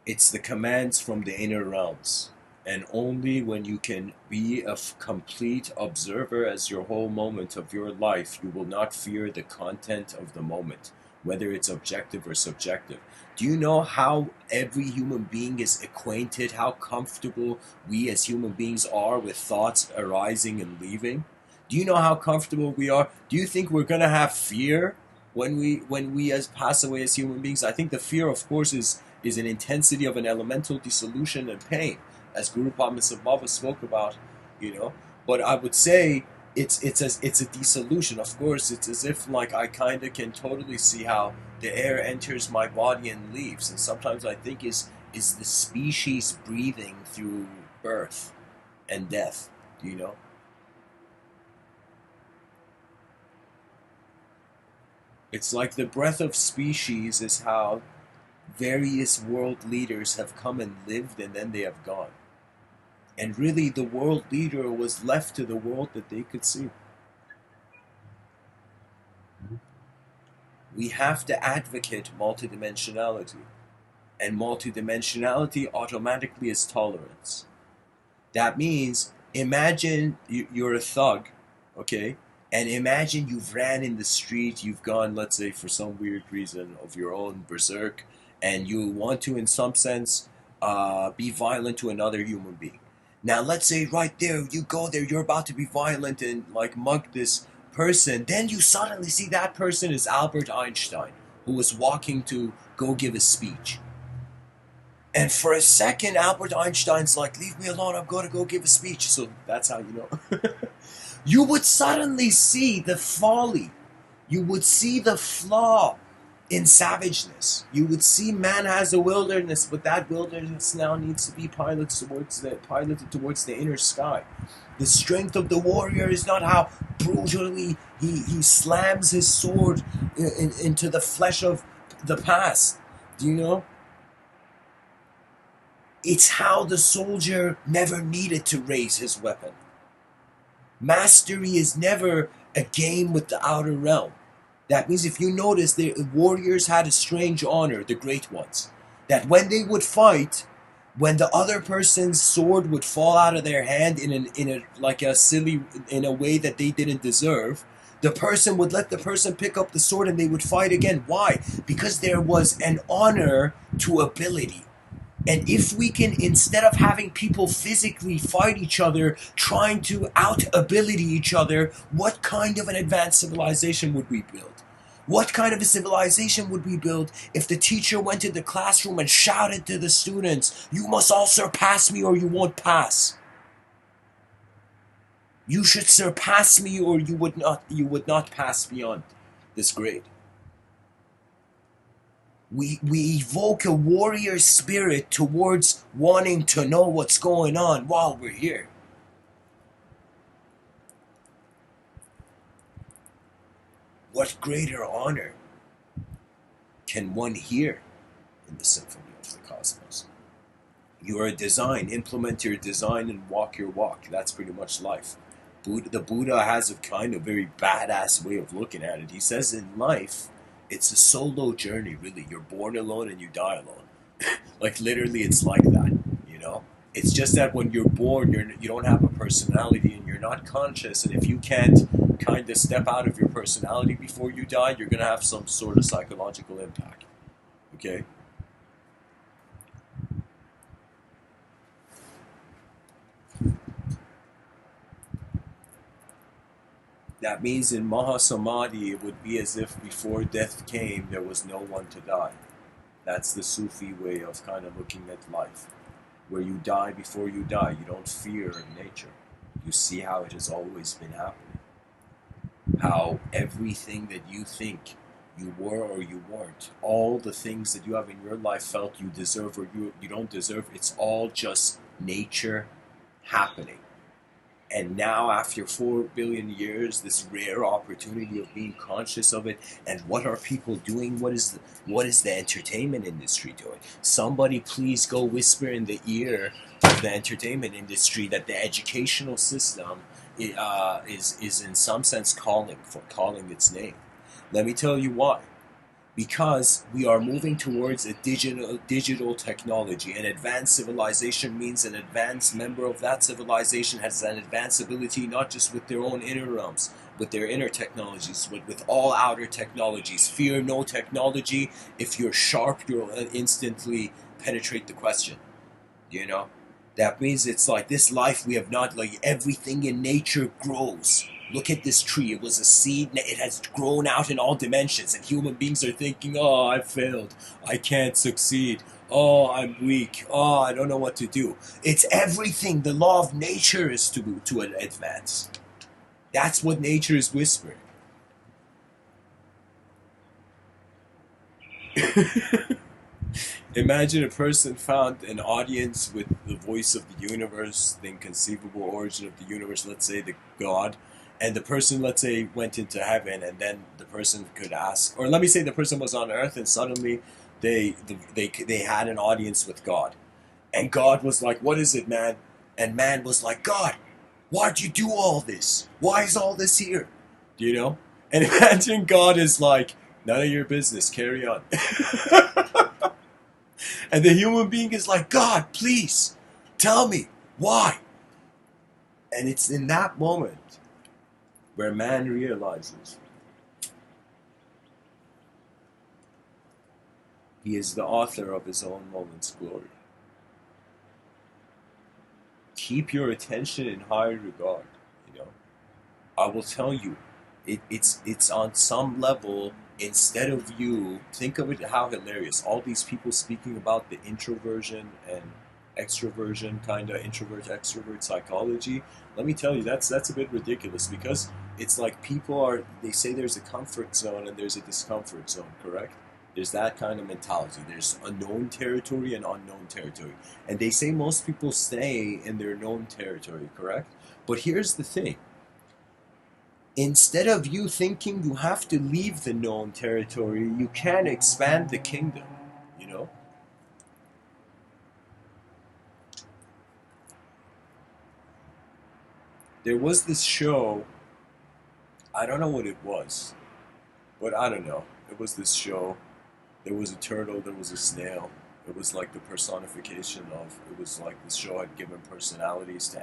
It's the commands from the inner realms. And only when you can be a complete observer as your whole moment of your life, you will not fear the content of the moment, whether it's objective or subjective. Do you know how every human being is acquainted, how comfortable we as human beings are with thoughts arising and leaving? Do you know how comfortable we are? Do you think we're gonna have fear when we as pass away as human beings? I think the fear, of course, is an intensity of an elemental dissolution and pain, as Guru Padmasambhava spoke about, you know. But I would say it's a dissolution. Of course, it's as if like I kind of can totally see how the air enters my body and leaves, and sometimes I think is the species breathing through birth and death, you know. It's like the breath of species is how various world leaders have come and lived and then they have gone. And really, the world leader was left to the world that they could see. We have to advocate multidimensionality. And multidimensionality automatically is tolerance. That means imagine you're a thug, okay? And imagine you've ran in the street, you've gone, let's say, for some weird reason of your own berserk, and you want to, in some sense, be violent to another human being. Now, let's say right there, you go there, you're about to be violent and like mug this person. Then you suddenly see that person is Albert Einstein, who was walking to go give a speech. And for a second, Albert Einstein's like, leave me alone, I'm going to go give a speech. So that's how you know. You would suddenly see the folly. You would see the flaw in savageness. You would see man has a wilderness, but that wilderness now needs to be piloted towards the inner sky. The strength of the warrior is not how brutally he slams his sword into the flesh of the past. Do you know? It's how the soldier never needed to raise his weapon. Mastery is never a game with the outer realm. That means if you notice, the warriors had a strange honor, the great ones, that when they would fight, when the other person's sword would fall out of their hand in a way that they didn't deserve, the person would let the person pick up the sword and they would fight again. Why? Because there was an honor to ability. And if we can, instead of having people physically fight each other, trying to out-ability each other, what kind of an advanced civilization would we build? What kind of a civilization would we build if the teacher went to the classroom and shouted to the students, "You must all surpass me or you won't pass. You should surpass me or you would not pass beyond this grade." We evoke a warrior spirit towards wanting to know what's going on while we're here. What greater honor can one hear in the symphony of the cosmos? You are a design, implement your design and walk your walk. That's pretty much life. The Buddha has a kind of very badass way of looking at it. He says in life, it's a solo journey, really. You're born alone and you die alone. Like literally, it's like that, you know? It's just that when you're born, you don't have a personality and you're not conscious. And if you can't kind of step out of your personality before you die, you're going to have some sort of psychological impact. Okay? That means in Mahasamadhi, it would be as if before death came, there was no one to die. That's the Sufi way of kind of looking at life. Where you die before you die. You don't fear nature. You see how it has always been happening. How everything that you think you were or you weren't, all the things that you have in your life felt you deserve or you don't deserve, it's all just nature happening. And now, after 4 billion years, this rare opportunity of being conscious of it, and what are people doing? What is the entertainment industry doing? Somebody please go whisper in the ear of the entertainment industry that the educational system is in some sense calling its name. Let me tell you why. Because we are moving towards a digital technology. An advanced civilization means an advanced member of that civilization has an advanced ability not just with their own inner realms, with their inner technologies, but with all outer technologies. Fear no technology. If you're sharp, you'll instantly penetrate the question. You know? That means it's like this life we have not, like everything in nature grows. Look at this tree. It was a seed. It has grown out in all dimensions. And human beings are thinking, oh, I failed. I can't succeed. Oh, I'm weak. Oh, I don't know what to do. It's everything. The law of nature is to advance. That's what nature is whispering. Imagine a person found an audience with the voice of the universe, the inconceivable origin of the universe, let's say the God, and the person, let's say, went into heaven, and then the person could ask, or let me say the person was on earth, and suddenly they had an audience with God, and God was like, "What is it, man?" And man was like, "God, why'd you do all this? Why is all this here?" You know? And imagine God is like, "None of your business. Carry on." And the human being is like, "God, please, tell me, why?" And it's in that moment where man realizes he is the author of his own moment's glory. Keep your attention in high regard, you know. I will tell you, it's on some level, instead of you, think of it how hilarious. All these people speaking about the introversion and extroversion, kind of introvert extrovert psychology. Let me tell you, that's a bit ridiculous, because it's like they say there's a comfort zone and there's a discomfort zone, correct? There's that kind of mentality. There's a known territory and unknown territory. And they say most people stay in their known territory, correct? But here's the thing. Instead of you thinking you have to leave the known territory, you can expand the kingdom, you know? There was this show, I don't know what it was, but I don't know. It was this show. There was a turtle, there was a snail. It was like the personification of, it was like the show had given personalities to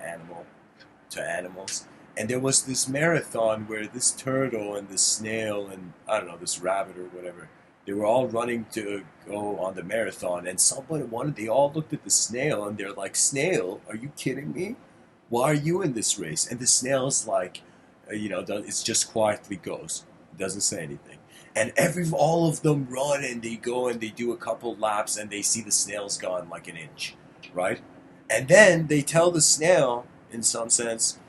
animals. And there was this marathon where this turtle and this snail and I don't know, this rabbit or whatever, they were all running to go on the marathon. And they all looked at the snail and they're like, "Snail, are you kidding me? Why are you in this race?" And the snail's like, it's just quietly goes, doesn't say anything. And all of them run and they go and they do a couple laps and they see the snail's gone like an inch, right? And then they tell the snail, in some sense,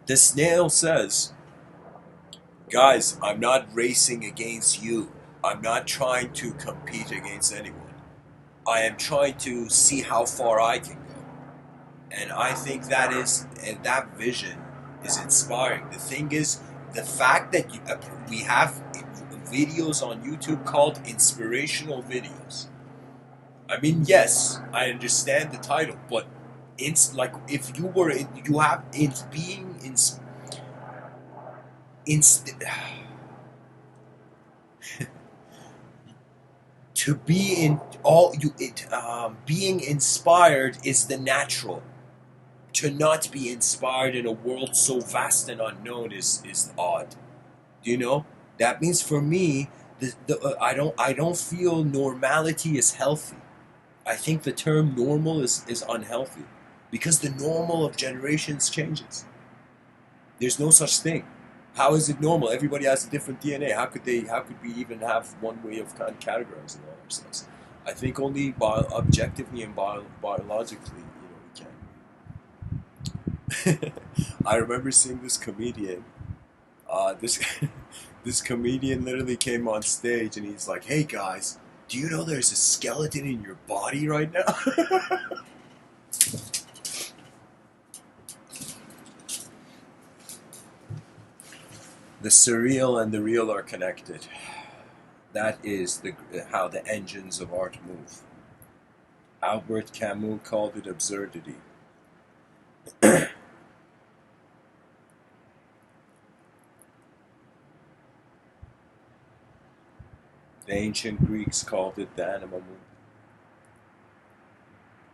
the snail says, "Guys, I'm not racing against you. I'm not trying to compete against anyone. I am trying to see how far I can go." And I think and that vision is inspiring. The thing is, the fact that we have videos on YouTube called inspirational videos. I mean, yes, I understand the title, but it's like if you were, you have it's being to be in all you it being inspired is the natural. To not be inspired in a world so vast and unknown is odd. Do you know? That means for me, I don't feel normality is healthy. I think the term normal is unhealthy because the normal of generations changes. There's no such thing. How is it normal? Everybody has a different DNA. How could we even have one way of kind of categorizing all ourselves? I think only objectively and biologically, we can. I remember seeing this comedian. This this comedian literally came on stage and he's like, "Hey guys, do you know there's a skeleton in your body right now?" The surreal and the real are connected. That is how the engines of art move. Albert Camus called it absurdity. The ancient Greeks called it the anima movement.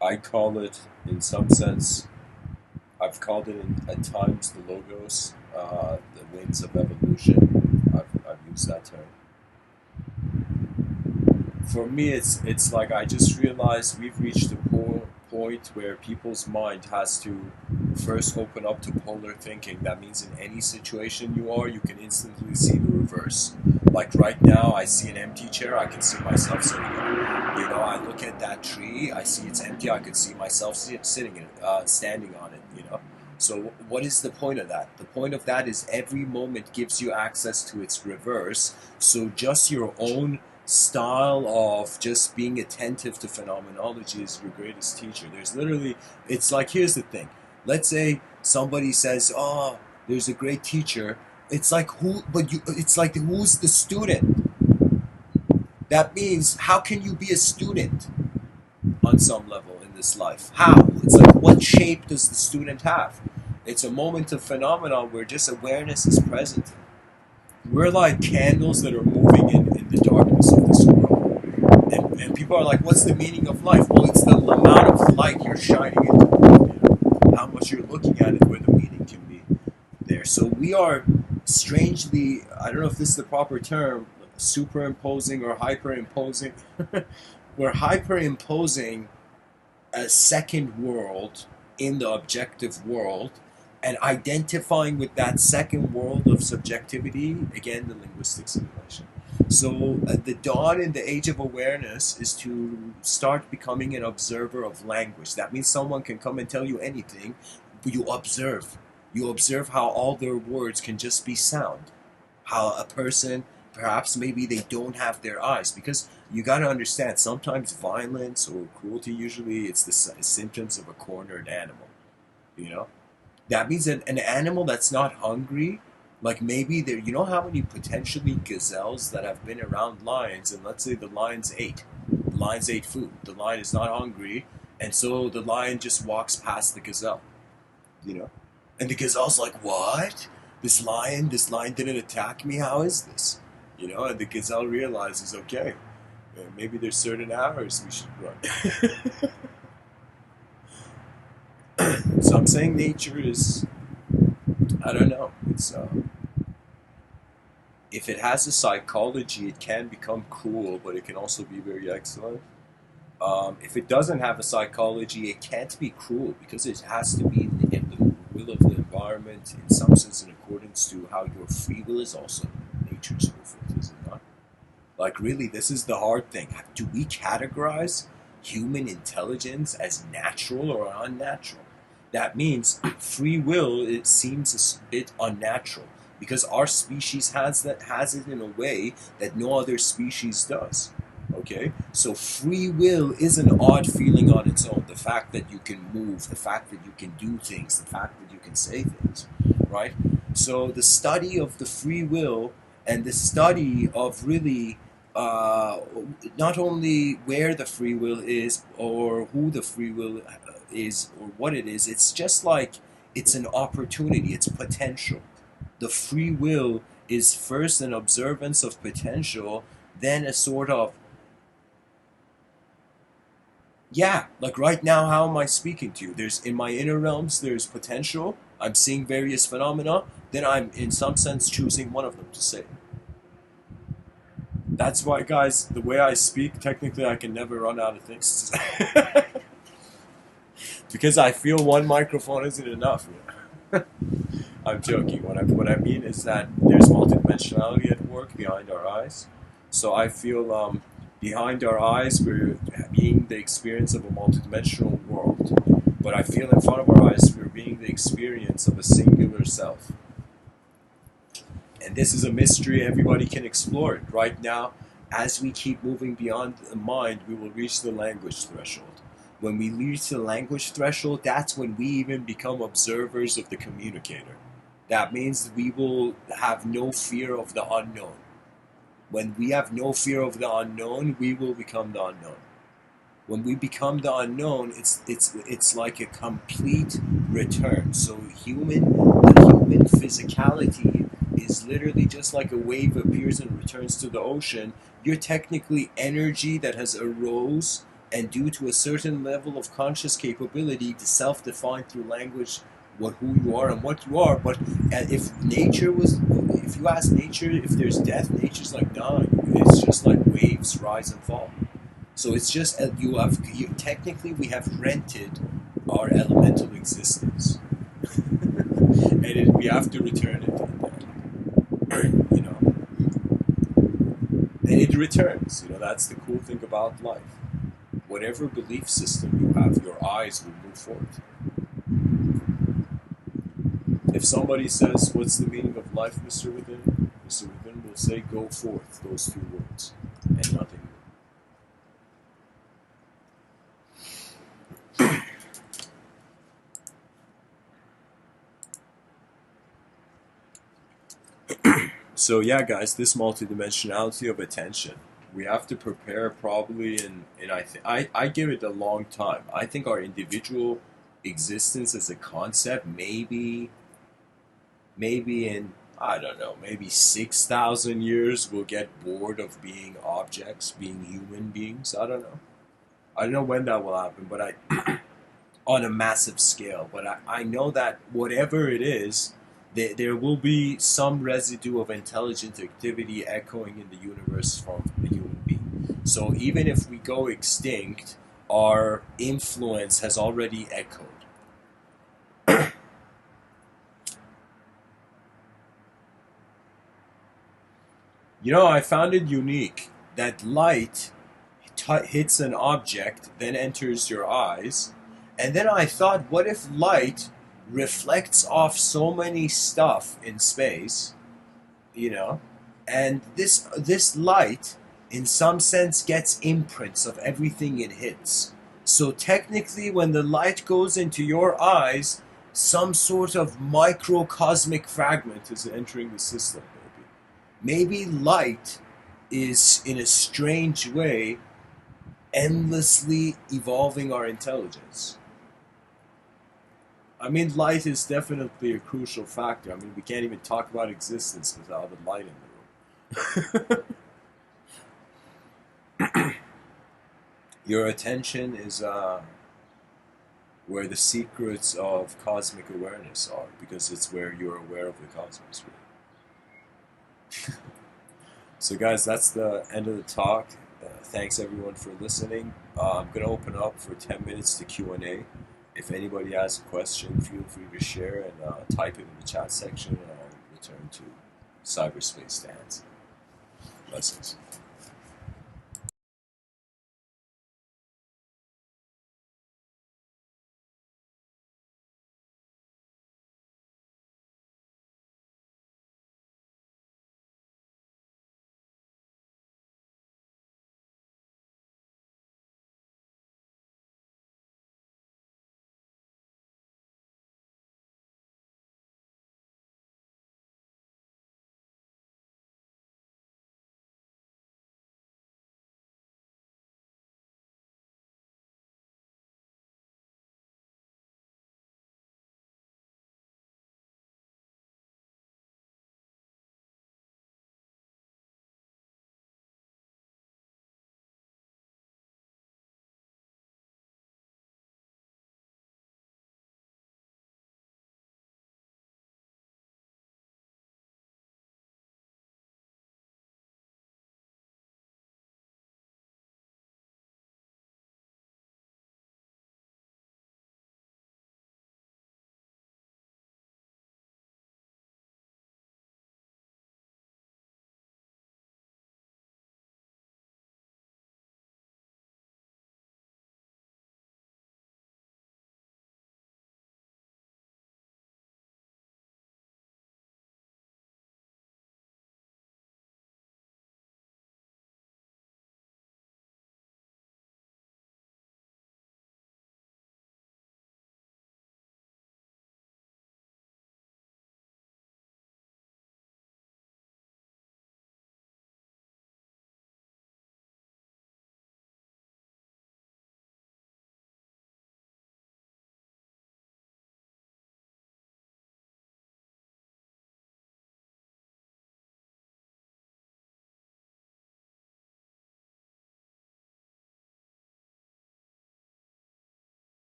I call it, in some sense, I've called it at times the logos, the winds of evolution. I've used that term. For me, it's like I just realized we've reached a point where people's mind has to first open up to polar thinking. That means in any situation you can instantly see the reverse. Like right now, I see an empty chair, I can see myself sitting in it. I look at that tree, I see it's empty, I could see myself sitting in it, standing on it. So what is the point of that? The point of that is every moment gives you access to its reverse. So just your own style of just being attentive to phenomenology is your greatest teacher. It's like, here's the thing. Let's say somebody says, "Oh, there's a great teacher." It's like it's like who's the student? That means how can you be a student on some level in this life? How? It's like what shape does the student have? It's a moment of phenomenon where just awareness is present. We're like candles that are moving in the darkness of this world. And people are like, "What's the meaning of life?" Well, it's the amount of light you're shining into the world, how much you're looking at it, where the meaning can be there. So we are strangely, I don't know if this is the proper term, superimposing or hyperimposing. We're hyperimposing a second world in the objective world and identifying with that second world of subjectivity, again, the linguistic simulation. So the dawn in the age of awareness is to start becoming an observer of language. That means someone can come and tell you anything, but you observe. You observe how all their words can just be sound. How a person, perhaps maybe they don't have their eyes, because you got to understand, sometimes violence or cruelty, usually it's the symptoms of a cornered animal, you know? That means that an animal that's not hungry, like maybe there, you know how many potentially gazelles that have been around lions, and let's say the lions ate food, the lion is not hungry, and so the lion just walks past the gazelle, you know? And the gazelle's like, what? This lion didn't attack me, how is this? You know, and the gazelle realizes, okay, maybe there's certain hours we should run. So I'm saying nature is, I don't know, it's if it has a psychology, it can become cruel, but it can also be very excellent. If it doesn't have a psychology, it can't be cruel because it has to be in the will of the environment, in some sense, in accordance to how your free will is also nature's will, is it not? Like, really, this is the hard thing. Do we categorize human intelligence as natural or unnatural? That means free will, it seems a bit unnatural because our species has it in a way that no other species does. Okay? So free will is an odd feeling on its own. The fact that you can move, the fact that you can do things, the fact that you can say things, right? So the study of the free will and the study of really uh, not only where the free will is or who the free will is or what it is, it's just like it's an opportunity, it's potential. The free will is first an observance of potential, then a sort of, yeah, like right now, how am I speaking to you? There's in my inner realms, there's potential. I'm seeing various phenomena. Then I'm, in some sense, choosing one of them to say. That's why, guys, the way I speak, technically, I can never run out of things to say. Because I feel one microphone isn't enough. I'm joking. What I mean is that there's multidimensionality at work behind our eyes. So I feel behind our eyes we're being the experience of a multidimensional world. But I feel in front of our eyes we're being the experience of a singular self. And this is a mystery, everybody can explore it. Right now, as we keep moving beyond the mind, we will reach the language threshold. When we reach the language threshold, that's when we even become observers of the communicator. That means we will have no fear of the unknown. When we have no fear of the unknown, we will become the unknown. When we become the unknown, it's like a complete return. So the human physicality is literally just like a wave appears and returns to the ocean. You're technically energy that has arose, and due to a certain level of conscious capability to self-define through language who you are and what you are. But if you ask nature if there's death, nature's like, nah, it's just like waves rise and fall. So it's just technically we have rented our elemental existence, and we have to return it. You know, and it returns. You know, that's the cool thing about life. Whatever belief system you have, your eyes will move forward. If somebody says, "What's the meaning of life, Mr. Within?" Mr. Within will say, "Go forth." Those two words, and nothing more. So yeah, guys, this multidimensionality of attention, we have to prepare probably I give it a long time. I think our individual existence as a concept, maybe in, I don't know, maybe 6,000 years we'll get bored of being objects, being human beings. I don't know when that will happen, but on a massive scale. But I know that whatever it is, there will be some residue of intelligent activity echoing in the universe from the human being. So even if we go extinct, our influence has already echoed. You know, I found it unique that light hits an object, then enters your eyes, and then I thought, what if light reflects off so many stuff in space, you know, and this light in some sense, gets imprints of everything it hits. So technically, when the light goes into your eyes, some sort of microcosmic fragment is entering the system, maybe. Maybe light is, in a strange way, endlessly evolving our intelligence. I mean, light is definitely a crucial factor. I mean, we can't even talk about existence without the light in the room. Your attention is where the secrets of cosmic awareness are, because it's where you're aware of the cosmos. Really. So, guys, that's the end of the talk. Thanks everyone for listening. I'm gonna open up for 10 minutes to Q&A. If anybody has a question, feel free to share and type it in the chat section, and I'll return to cyberspace to answer. Blessings.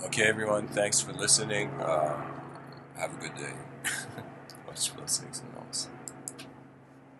Okay, everyone, thanks for listening. Have a good day. Much blessings and all.